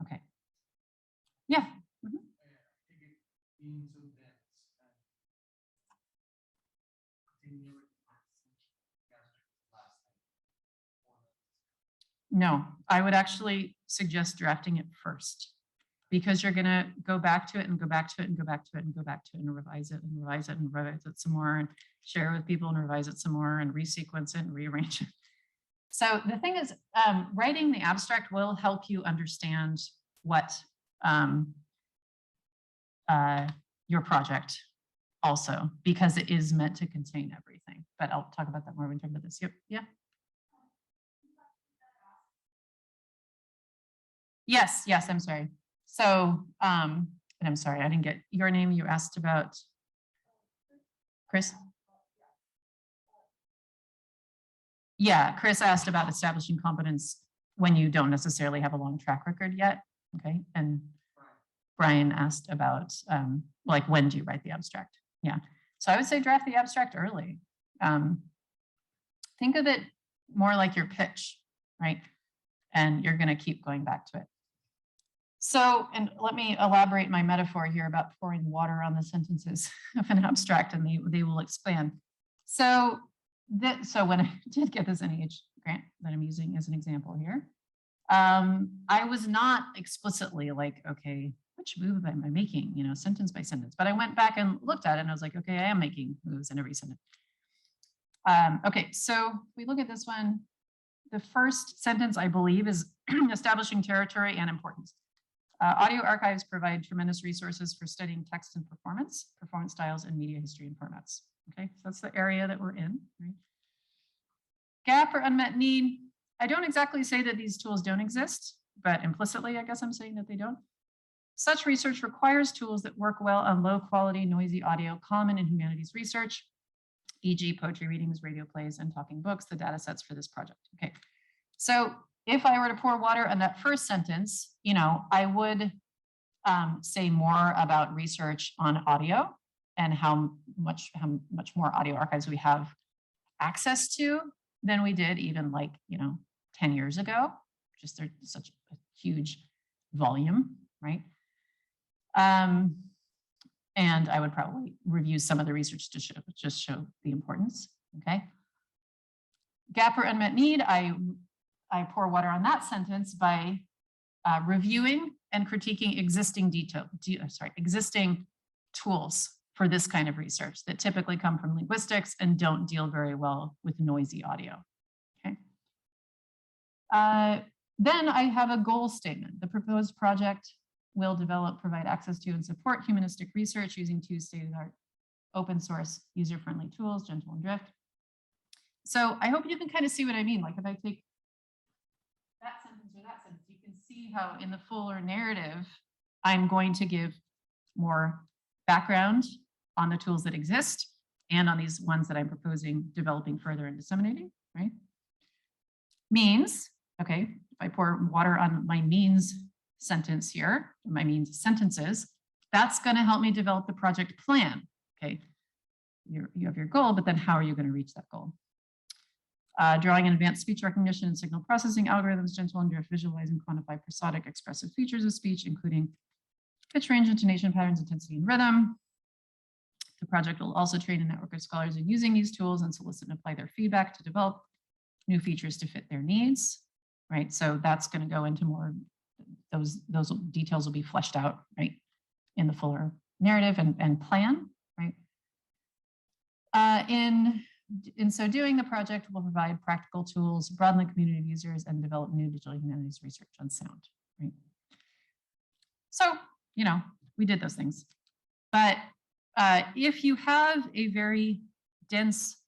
Okay. Yeah. Mm-hmm. No, I would actually suggest drafting it first, because you're going to go back to it and go back to it and go back to it and go back to it and revise it and revise it and revise it some more and share it with people and revise it some more and resequence it and rearrange it. So the thing is, writing the abstract will help you understand what your project also, because it is meant to contain everything. But I'll talk about that more when we talk about this. Yep. Yeah. Yes, I'm sorry. So, and I'm sorry, I didn't get your name. You asked about Chris. Yeah, Chris asked about establishing competence when you don't necessarily have a long track record yet. Okay, and Brian asked about like, when do you write the abstract? Yeah, so I would say draft the abstract early. Think of it more like your pitch, right? And you're going to keep going back to it. So, and let me elaborate my metaphor here about pouring water on the sentences of an abstract, and they will expand. So, so when I did get this NEH grant that I'm using as an example here, I was not explicitly like, okay, which move am I making, you know, sentence by sentence, but I went back and looked at it and I was like, okay, I am making moves in every sentence. Okay, so if we look at this one, the first sentence, I believe, is establishing territory and importance. Audio archives provide tremendous resources for studying text and performance styles, and media history and formats. Okay, so that's the area that we're in. Right? Gap or unmet need. I don't exactly say that these tools don't exist, but implicitly, I guess I'm saying that they don't. Such research requires tools that work well on low quality, noisy audio common in humanities research, e.g. poetry readings, radio plays, and talking books, the data sets for this project. Okay, so if I were to pour water on that first sentence, you know, I would say more about research on audio and how much more audio archives we have access to than we did even like, you know, 10 years ago. Just there's such a huge volume, right? And I would probably review some of the research to just show the importance, okay? Gap or unmet need, I pour water on that sentence by reviewing and critiquing existing existing tools for this kind of research that typically come from linguistics and don't deal very well with noisy audio, okay? Then I have a goal statement. The proposed project will develop, provide access to, and support humanistic research using 2 state-of-the-art open source user-friendly tools, gentle and drift. So I hope you can kind of see what I mean. Like if I take that sentence or that sentence, you can see how in the fuller narrative, I'm going to give more background on the tools that exist and on these ones that I'm proposing developing further and disseminating, right? Means, okay, if I pour water on my means sentence here, my means sentences, that's going to help me develop the project plan, okay? You have your goal, but then how are you going to reach that goal? Drawing in advanced speech recognition and signal processing algorithms, gentle and drift, visualize and quantify prosodic expressive features of speech, including pitch range, intonation patterns, intensity, and rhythm. The project will also train a network of scholars in using these tools and solicit and apply their feedback to develop new features to fit their needs, right? So that's going to go into more, those details will be fleshed out, right, in the fuller narrative and plan, right? In so doing, the project will provide practical tools, broaden the community of users, and develop new digital humanities research on sound, right? So, you know, we did those things. But if you have a very dense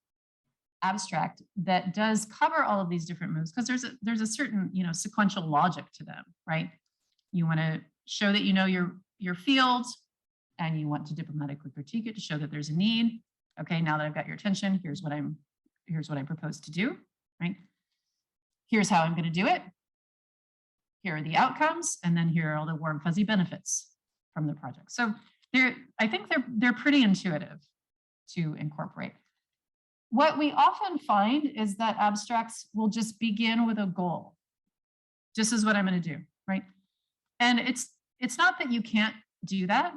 abstract that does cover all of these different moves, because there's a certain, you know, sequential logic to them, right? You want to show that you know your field, and you want to diplomatically critique it to show that there's a need. Okay, now that I've got your attention, here's what I propose to do, right? Here's how I'm going to do it. Here are the outcomes, and then here are all the warm fuzzy benefits from the project. So I think they're pretty intuitive to incorporate. What we often find is that abstracts will just begin with a goal. This is what I'm going to do, right? And it's not that you can't do that,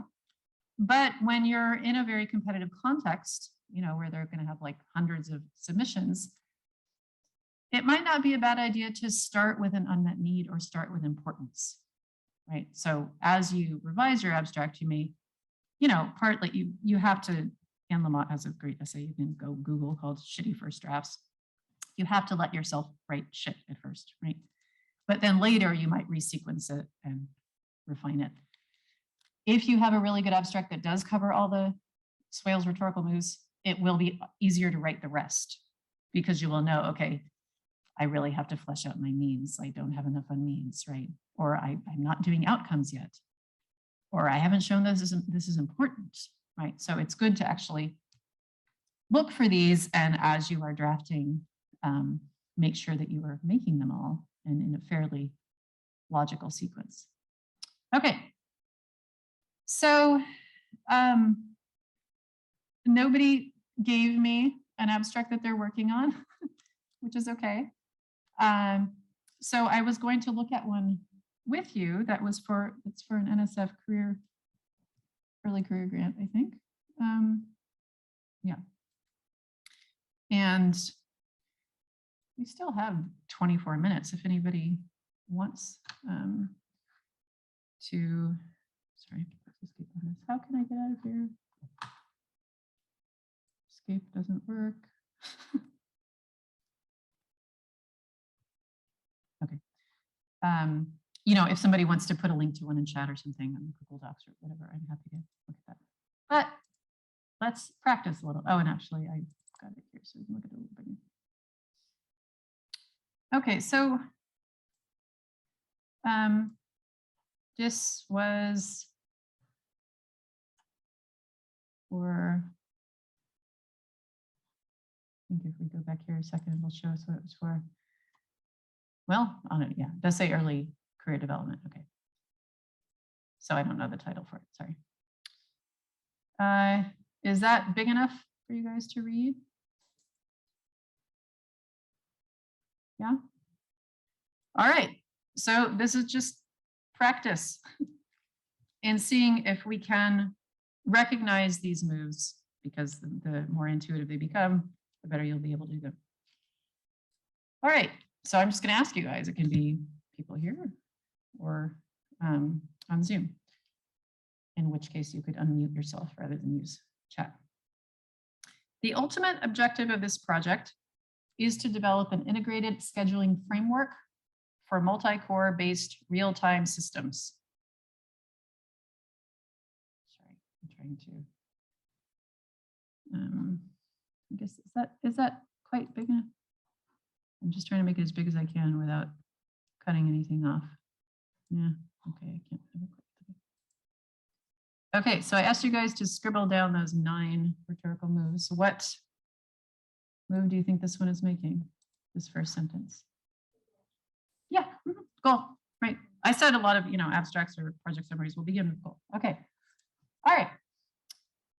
but when you're in a very competitive context, you know, where they're going to have like hundreds of submissions, it might not be a bad idea to start with an unmet need or start with importance, right? So as you revise your abstract, you may, you know, partly you have to, Anne Lamott has a great essay you can go Google called Shitty First Drafts. You have to let yourself write shit at first, right? But then later you might resequence it and refine it. If you have a really good abstract that does cover all the Swale's rhetorical moves, it will be easier to write the rest because you will know, okay, I really have to flesh out my means. I don't have enough on means, right? Or I'm not doing outcomes yet. Or I haven't shown this is important, right? So it's good to actually look for these, and as you are drafting, make sure that you are making them all and in a fairly logical sequence. Okay. So nobody gave me an abstract that they're working on, which is okay. So I was going to look at one with you that was it's for an NSF early career grant, I think. Yeah. And we still have 24 minutes if anybody wants to, sorry, escape on this. How can I get out of here? Escape doesn't work. Okay. You know, if somebody wants to put a link to one in chat or something on Google Docs or whatever, I'm happy to look at that. But let's practice a little. Oh, and actually I got it here, so we can look at it a little bit. Okay, so this was for, I think if we go back here a second, it'll show us what it was for. Well, on it, yeah, it does say early career development. Okay. So I don't know the title for it, sorry. Is that big enough for you guys to read? Yeah. All right. So this is just practice in seeing if we can recognize these moves, because the more intuitive they become, the better you'll be able to do them. All right. So I'm just going to ask you guys. It can be people here or on Zoom, in which case you could unmute yourself rather than use chat. The ultimate objective of this project is to develop an integrated scheduling framework for multi-core based real-time systems. Sorry, I'm trying to, I guess, is that quite big enough? I'm just trying to make it as big as I can without cutting anything off. Yeah, okay, I can't. Okay, so I asked you guys to scribble down those 9 rhetorical moves. What move do you think this one is making, this first sentence? Yeah, goal, right. I said a lot of, abstracts or project summaries will begin with goal. Okay, all right.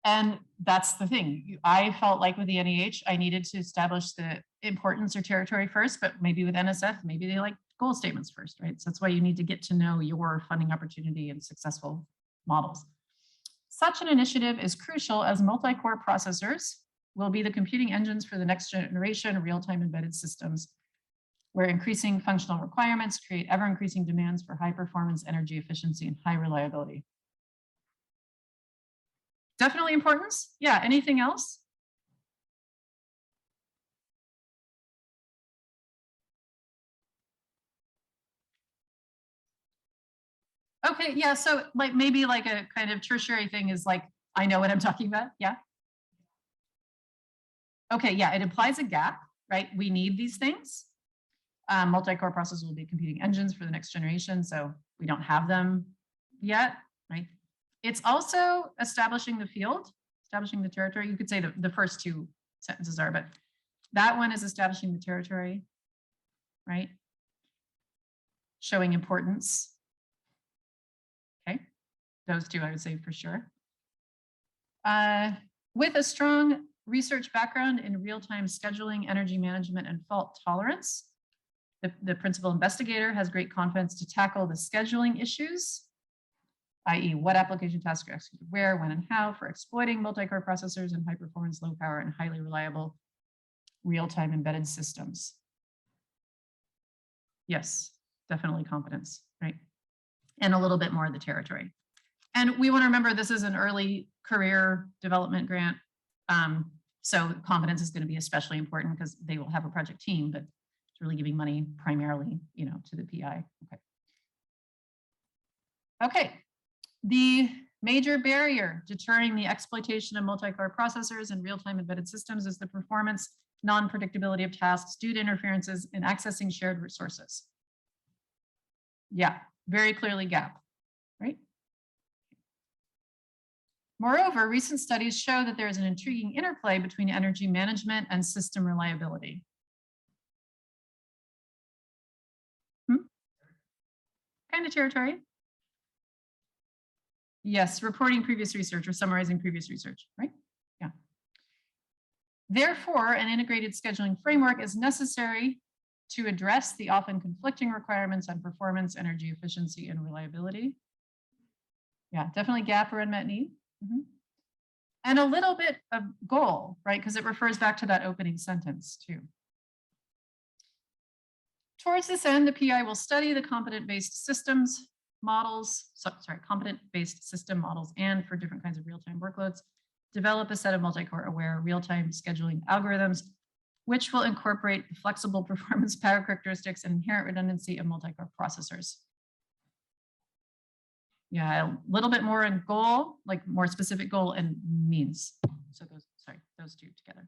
And that's the thing. I felt like with the NEH, I needed to establish the importance or territory first, but maybe with NSF, maybe they like goal statements first, right? So that's why you need to get to know your funding opportunity and successful models. Such an initiative is crucial as multi-core processors will be the computing engines for the next generation of real-time embedded systems, where increasing functional requirements create ever-increasing demands for high performance, energy efficiency, and high reliability. Definitely importance. Yeah, anything else? Okay, yeah, so like maybe like a kind of tertiary thing is like, I know what I'm talking about, yeah? Okay, yeah, it implies a gap, right? We need these things. Multi-core processors will be computing engines for the next generation, so we don't have them yet, right? It's also establishing the field, establishing the territory. You could say the first 2 sentences are, but that one is establishing the territory, right? Showing importance. Okay, those 2 I would say for sure. With a strong research background in real-time scheduling, energy management, and fault tolerance, the principal investigator has great confidence to tackle the scheduling issues, i.e. what application tasks are executed where, when, and how for exploiting multi-core processors and high-performance, low-power, and highly reliable real-time embedded systems. Yes, definitely competence, right? And a little bit more of the territory. And we want to remember this is an early career development grant. So competence is going to be especially important because they will have a project team, but it's really giving money primarily, to the PI. Okay. Okay. The major barrier deterring the exploitation of multi-core processors and real-time embedded systems is the performance non-predictability of tasks due to interferences in accessing shared resources. Yeah, very clearly gap, right? Moreover, recent studies show that there is an intriguing interplay between energy management and system reliability. Kind of territory. Yes, reporting previous research or summarizing previous research, right? Yeah. Therefore, an integrated scheduling framework is necessary to address the often conflicting requirements on performance, energy efficiency, and reliability. Yeah, definitely gap or unmet need. And a little bit of goal, right? Because it refers back to that opening sentence too. Towards this end, the PI will study the competent-based systems models, competent-based system models, and for different kinds of real-time workloads, develop a set of multi-core aware real-time scheduling algorithms, which will incorporate the flexible performance power characteristics and inherent redundancy of multi-core processors. Yeah, a little bit more in goal, like more specific goal and means. So those two together.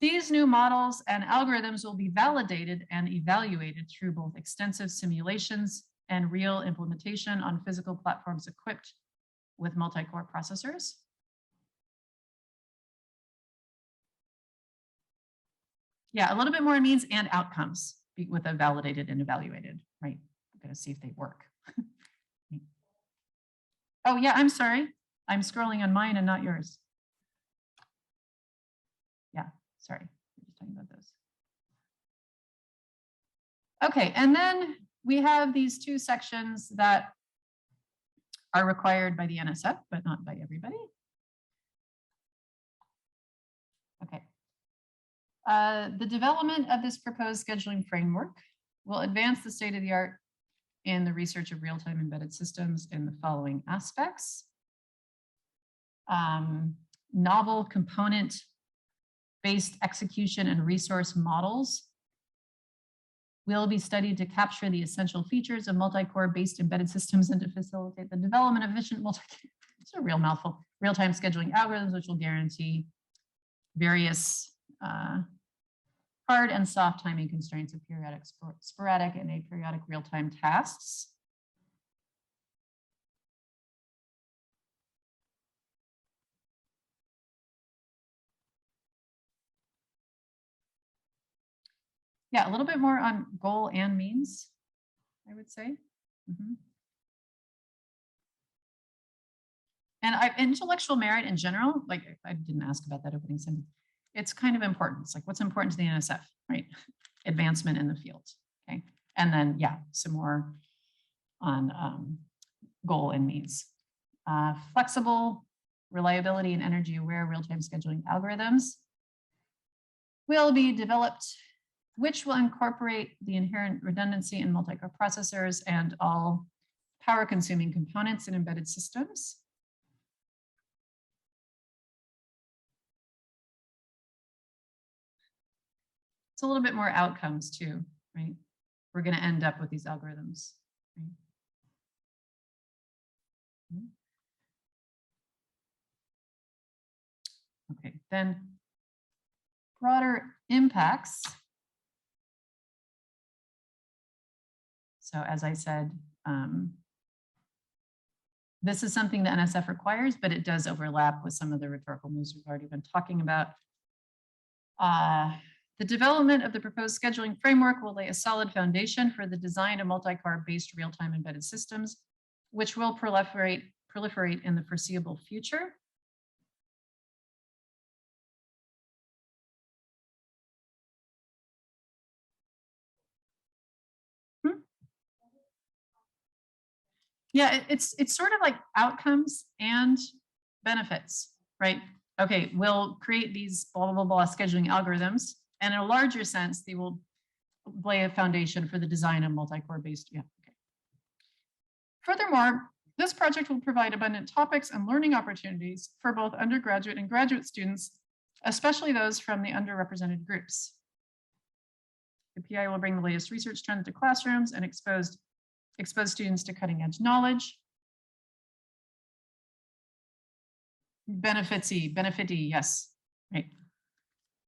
These new models and algorithms will be validated and evaluated through both extensive simulations and real implementation on physical platforms equipped with multi-core processors. Yeah, a little bit more means and outcomes with a validated and evaluated, right? I'm going to see if they work. Oh yeah, I'm sorry. I'm scrolling on mine and not yours. Yeah, sorry. We're just talking about those. Okay, and then we have these two sections that are required by the NSF, but not by everybody. Okay. The development of this proposed scheduling framework will advance the state of the art in the research of real-time embedded systems in the following aspects. Novel component-based execution and resource models will be studied to capture the essential features of multi-core based embedded systems and to facilitate the development of efficient it's a real mouthful, real-time scheduling algorithms, which will guarantee various hard and soft timing constraints of periodic, sporadic, and aperiodic real-time tasks. Yeah, a little bit more on goal and means, I would say. And intellectual merit in general, like I didn't ask about that opening sentence. It's kind of important. It's like what's important to the NSF, right? Advancement in the field, okay? And then, yeah, some more on goal and means. Flexible, reliability, and energy-aware real-time scheduling algorithms will be developed, which will incorporate the inherent redundancy in multi-core processors and all power-consuming components in embedded systems. It's a little bit more outcomes too, right? We're going to end up with these algorithms. Right? Okay, then broader impacts. So as I said, this is something the NSF requires, but it does overlap with some of the rhetorical moves we've already been talking about. The development of the proposed scheduling framework will lay a solid foundation for the design of multi-core based real-time embedded systems, which will proliferate in the foreseeable future. Yeah, it's sort of like outcomes and benefits, right? Okay, we'll create these blah, blah, blah scheduling algorithms, and in a larger sense, they will lay a foundation for the design of multi-core based, yeah, okay. Furthermore, this project will provide abundant topics and learning opportunities for both undergraduate and graduate students, especially those from the underrepresented groups. The PI will bring the latest research trends to classrooms and expose students to cutting edge knowledge. Benefity, yes, right.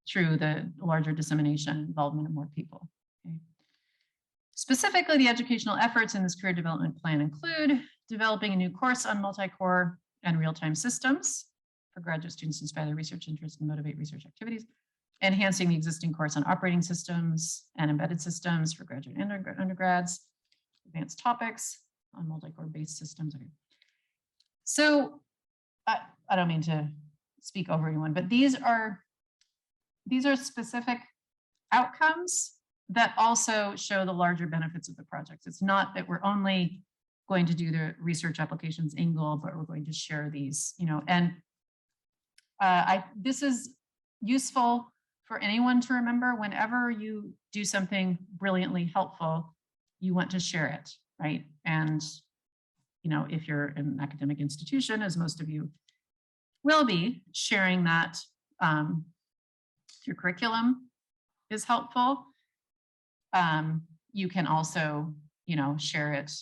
Through the larger dissemination and involvement of more people. Okay. Specifically, the educational efforts in this career development plan include developing a new course on multi-core and real-time systems for graduate students to inspire their research interest and motivate research activities, enhancing the existing course on operating systems and embedded systems for graduate and undergrads, advanced topics on multi-core based systems. Okay. So I don't mean to speak over anyone, but these are specific outcomes that also show the larger benefits of the project. It's not that we're only going to do the research applications angle, but we're going to share these, and this is useful for anyone to remember. Whenever you do something brilliantly helpful, you want to share it, right? And, if you're in an academic institution, as most of you will be, sharing that your curriculum is helpful. You can also, share it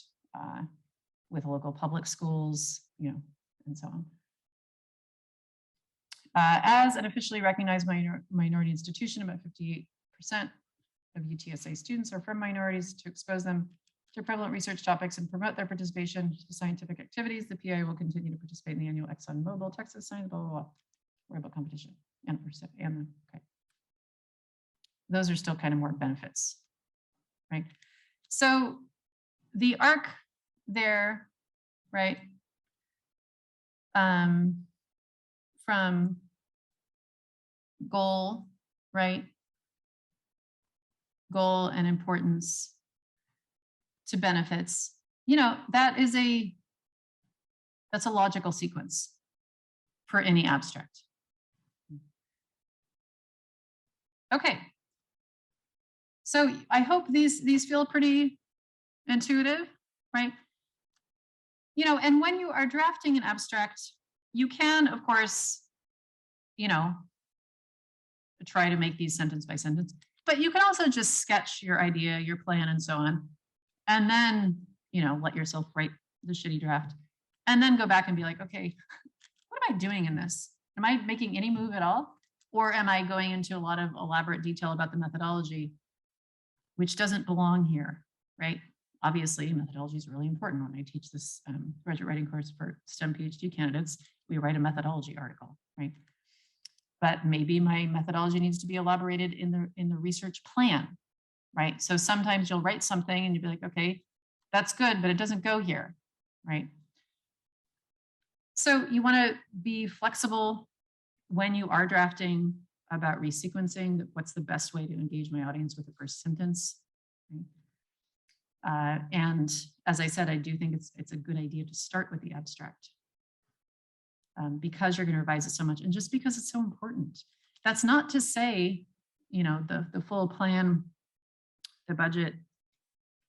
with local public schools, and so on. As an officially recognized minority institution, about 58% of UTSA students are from minorities. To expose them to prevalent research topics and promote their participation to scientific activities, the PI will continue to participate in the annual ExxonMobil Texas Science blah blah blah World competition and okay. Those are still kind of more benefits, right? So the arc there, right? From goal, right? Goal and importance to benefits, that's a logical sequence for any abstract. Okay. So I hope these feel pretty intuitive, right? And when you are drafting an abstract, you can, of course, try to make these sentence by sentence, but you can also just sketch your idea, your plan, and so on. And then, let yourself write the shitty draft and then go back and be like, okay, what am I doing in this? Am I making any move at all? Or am I going into a lot of elaborate detail about the methodology, which doesn't belong here, right? Obviously, methodology is really important. When I teach this graduate writing course for STEM PhD candidates, we write a methodology article, right? But maybe my methodology needs to be elaborated in the research plan, right? So sometimes you'll write something and you'll be like, okay, that's good, but it doesn't go here, right? So you want to be flexible when you are drafting about resequencing. What's the best way to engage my audience with the first sentence? Right? And as I said, I do think it's a good idea to start with the abstract because you're going to revise it so much, and just because it's so important. That's not to say, the full plan, the budget,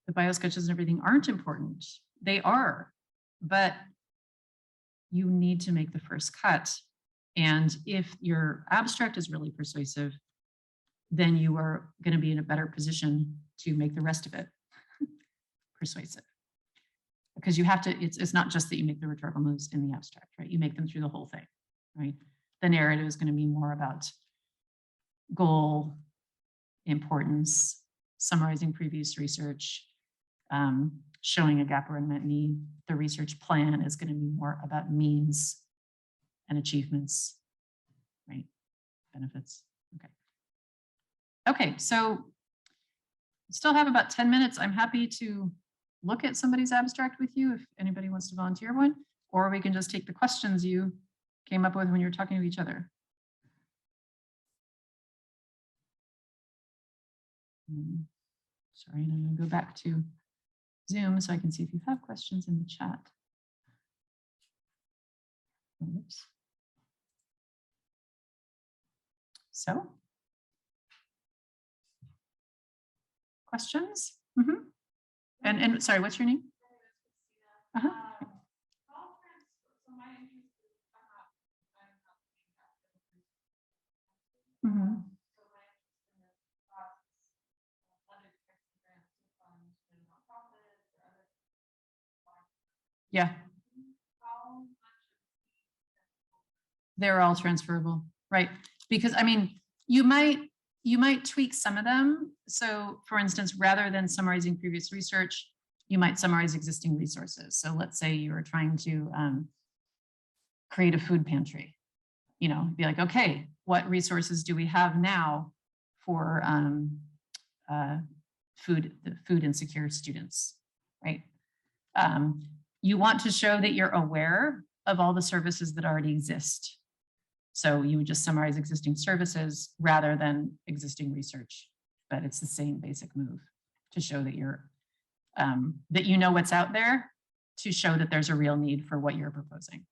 the bio sketches and everything aren't important. They are, but you need to make the first cut. And if your abstract is really persuasive, then you are going to be in a better position to make the rest of it persuasive. Because you have to, it's not just that you make the rhetorical moves in the abstract, right? You make them through the whole thing, right? The narrative is going to be more about goal, importance, summarizing previous research, showing a gap or unmet need. The research plan is going to be more about means and achievements, right? Benefits, okay. Okay, so still have about 10 minutes. I'm happy to look at somebody's abstract with you if anybody wants to volunteer one, or we can just take the questions you came up with when you were talking to each other. Sorry, I'm going to go back to Zoom so I can see if you have questions in the chat. Oops. So, questions? Mm-hmm. And sorry, what's your name? Uh-huh. Mm-hmm. Yeah. They're all transferable, right? Because I mean, you might tweak some of them. So for instance, rather than summarizing previous research, you might summarize existing resources. So let's say you're trying to create a food pantry, be like, okay, what resources do we have now for food insecure students, right? You want to show that you're aware of all the services that already exist. So you would just summarize existing services rather than existing research. but it's the same basic move to show that you're, that you know what's out there, to show that there's a real need for what you're proposing.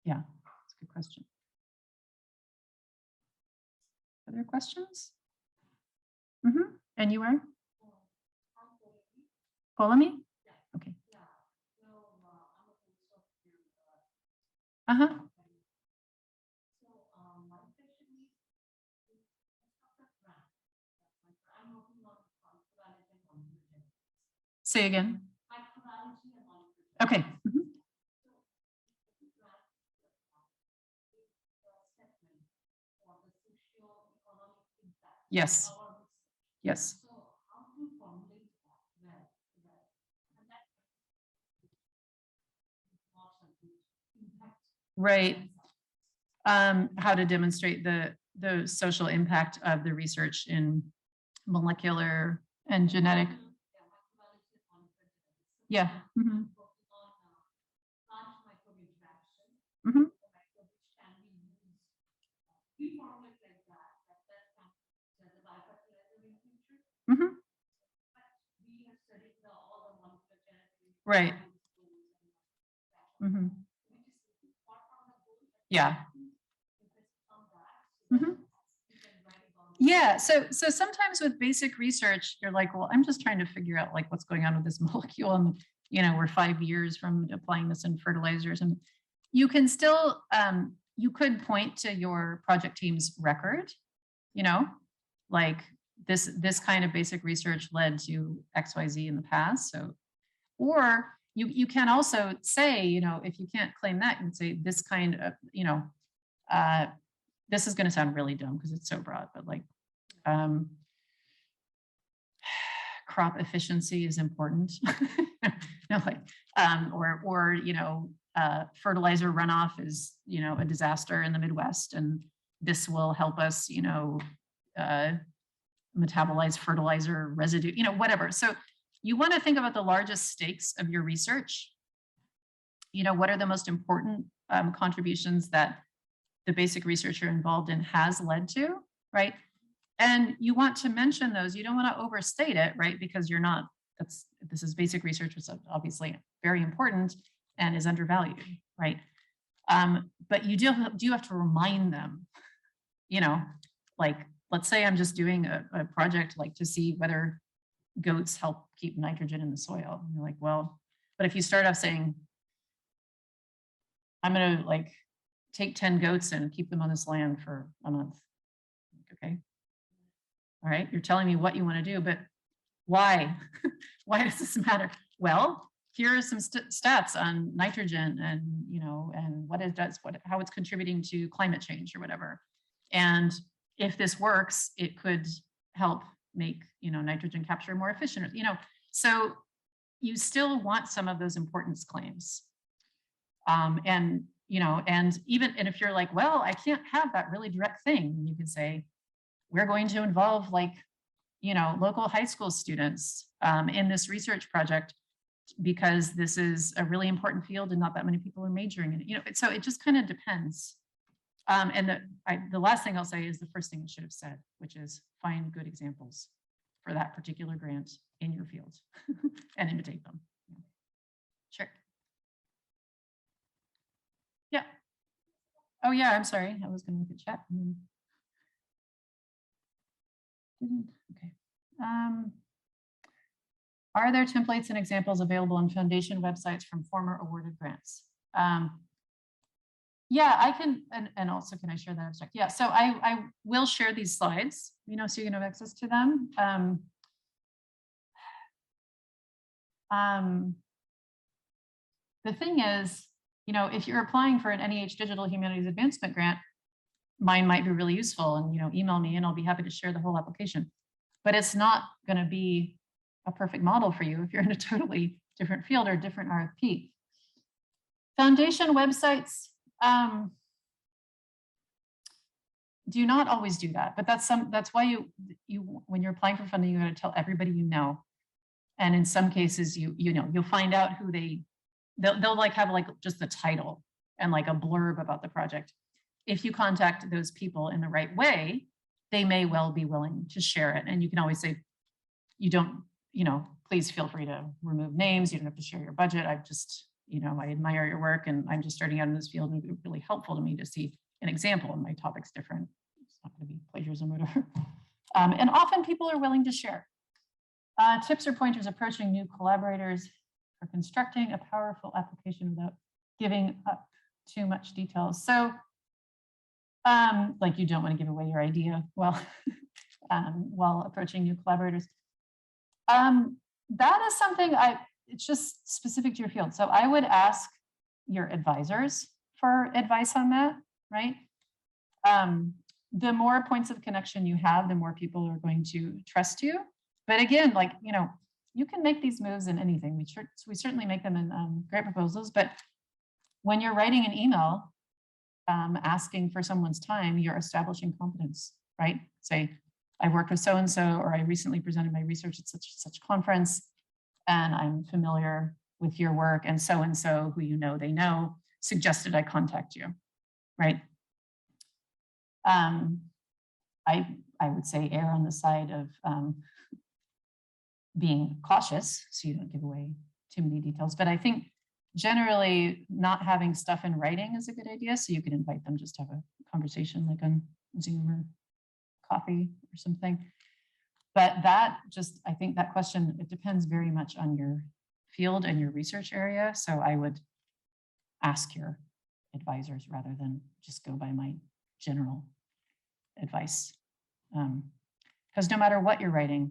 Yeah, that's a good question. Other questions? Mm-hmm. And you are? Ptolemy? Okay. Uh-huh. Say again. Okay. Mm-hmm. Yes. Yes. Right. How to demonstrate the social impact of the research in molecular and genetic. Yeah. Mm-hmm. Mm-hmm. Mm-hmm. Right. Mm-hmm. Yeah. Mm-hmm. Yeah, so sometimes with basic research, you're like, well, I'm just trying to figure out like what's going on with this molecule, and we're 5 years from applying this in fertilizers, and you can still you could point to your project team's record, like this kind of basic research led to XYZ in the past. So, or you can also say, if you can't claim that, you can say this kind of, this is going to sound really dumb because it's so broad, but like crop efficiency is important. Fertilizer runoff is, a disaster in the Midwest, and this will help us, metabolize fertilizer residue, whatever. So you want to think about the largest stakes of your research. What are the most important contributions that the basic research you're involved in has led to, right? And you want to mention those. You don't want to overstate it, right? Because you're not, this is basic research, which is obviously very important and is undervalued, right? But you do have to remind them, like, let's say I'm just doing a project like to see whether goats help keep nitrogen in the soil. And you're like, well, but if you start off saying, I'm going to like take 10 goats and keep them on this land for a month. Okay. All right. You're telling me what you want to do, but why? Why does this matter? Well, here are some stats on nitrogen and, and what it does, how it's contributing to climate change or whatever. And if this works, it could help make, nitrogen capture more efficient, so you still want some of those importance claims. And if you're like, well, I can't have that really direct thing, you can say, we're going to involve local high school students in this research project because this is a really important field and not that many people are majoring in it. So it just kind of depends. And the last thing I'll say is the first thing I should have said, which is find good examples for that particular grant in your field and imitate them. Sure. Yeah. Oh yeah, I'm sorry. I was going to look at chat. Okay. Are there templates and examples available on foundation websites from former awarded grants? Yeah, I can, and also can I share that abstract? Yeah, so I will share these slides, so you can have access to them. The thing is, if you're applying for an NEH Digital Humanities Advancement Grant, mine might be really useful, and email me and I'll be happy to share the whole application. But it's not going to be a perfect model for you if you're in a totally different field or different RFP. Foundation websites do not always do that, but that's why you when you're applying for funding, you got to tell everybody you know. And in some cases, you'll find out who they'll like have like just the title and like a blurb about the project. If you contact those people in the right way, they may well be willing to share it. And you can always say, you don't, please feel free to remove names. You don't have to share your budget. I've just, I admire your work and I'm just starting out in this field, and it would be really helpful to me to see an example, and my topic's different. It's not going to be plagiarism or whatever. And often people are willing to share. Tips or pointers approaching new collaborators for constructing a powerful application without giving up too much details. So like you don't want to give away your idea while approaching new collaborators. That is something it's just specific to your field. So I would ask your advisors for advice on that, right? The more points of connection you have, the more people are going to trust you. But again, like, you can make these moves in anything. We certainly make them in grant proposals, but when you're writing an email, asking for someone's time, you're establishing competence, right? Say, I worked with so-and-so, or I recently presented my research at such conference, and I'm familiar with your work, and so-and-so, who they know, suggested I contact you, right? I would say err on the side of being cautious, so you don't give away too many details. But I think generally not having stuff in writing is a good idea. So you can invite them just to have a conversation, like on Zoom or coffee or something. But I think that question, it depends very much on your field and your research area. So I would ask your advisors rather than just go by my general advice. Because no matter what you're writing,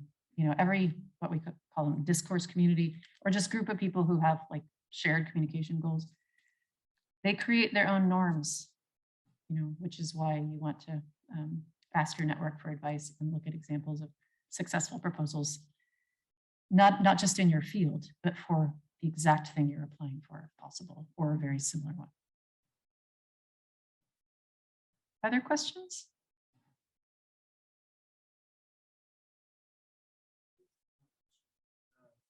every, what we could call them, discourse community, or just group of people who have like shared communication goals, they create their own norms, which is why you want to ask your network for advice and look at examples of successful proposals, not just in your field, but for the exact thing you're applying for, if possible, or a very similar one. Other questions?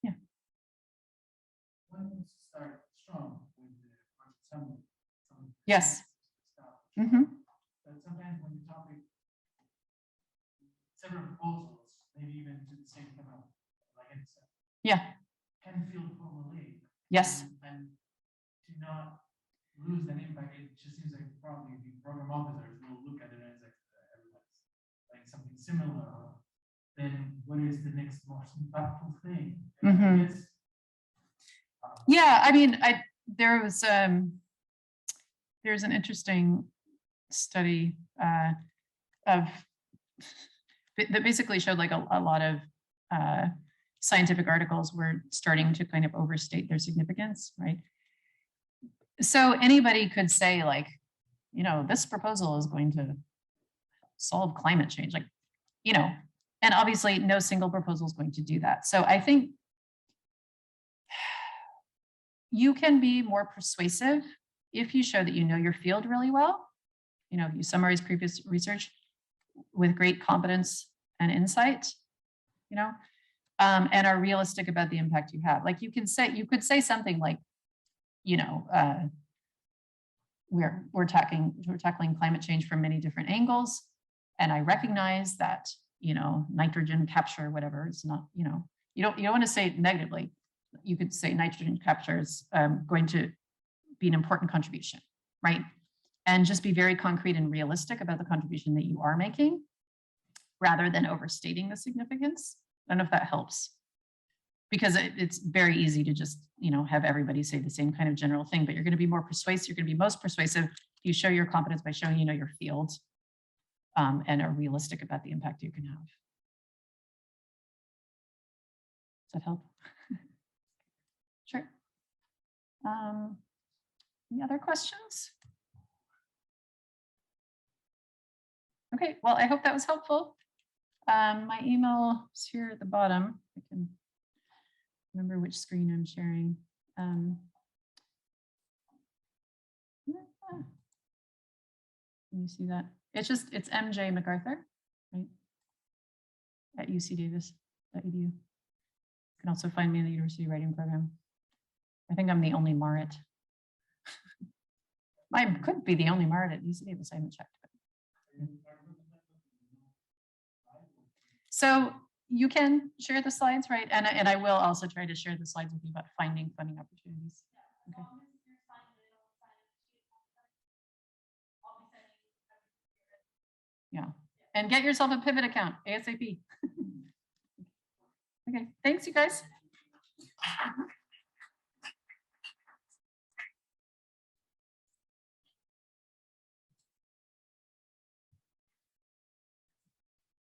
Yeah. One needs to start strong with some yes. Mm-hmm. But sometimes when you topic several proposals, maybe even to the same kind of, like I said, yeah, can feel formulaic. Yes. And to not lose that impact, it just seems like probably the program officers will look at it as everyone's like something similar. Then what is the next most impactful thing? Mm-hmm. Yeah, I mean, there's an interesting study that basically showed like a lot of scientific articles were starting to kind of overstate their significance, right? So anybody could say like, this proposal is going to solve climate change, like, and obviously no single proposal is going to do that. So I think you can be more persuasive if you show that you know your field really well. You summarize previous research with great competence and insight, and are realistic about the impact you have. Like you could say something like, we're tackling climate change from many different angles, and I recognize that nitrogen capture, whatever, it's not, you don't want to say it negatively. You could say nitrogen capture is going to be an important contribution, right? And just be very concrete and realistic about the contribution that you are making, rather than overstating the significance. I don't know if that helps, because it's very easy to just have everybody say the same kind of general thing. But you're going to be more persuasive. You're going to be most persuasive if you show your competence by showing your field, and are realistic about the impact you can have. Does that help? Sure. Any other questions? Okay, well, I hope that was helpful. My email is here at the bottom. I can remember which screen I'm sharing. Can you see that? It's MJ MacArthur, right? At ucdavis.edu. You can also find me in the University Writing Program. I think I'm the only Marit. I could be the only Marit at UC Davis. I haven't checked. So you can share the slides, right? And I will also try to share the slides with you about finding funding opportunities. Okay. Yeah. And get yourself a pivot account ASAP. Okay. Thanks, you guys.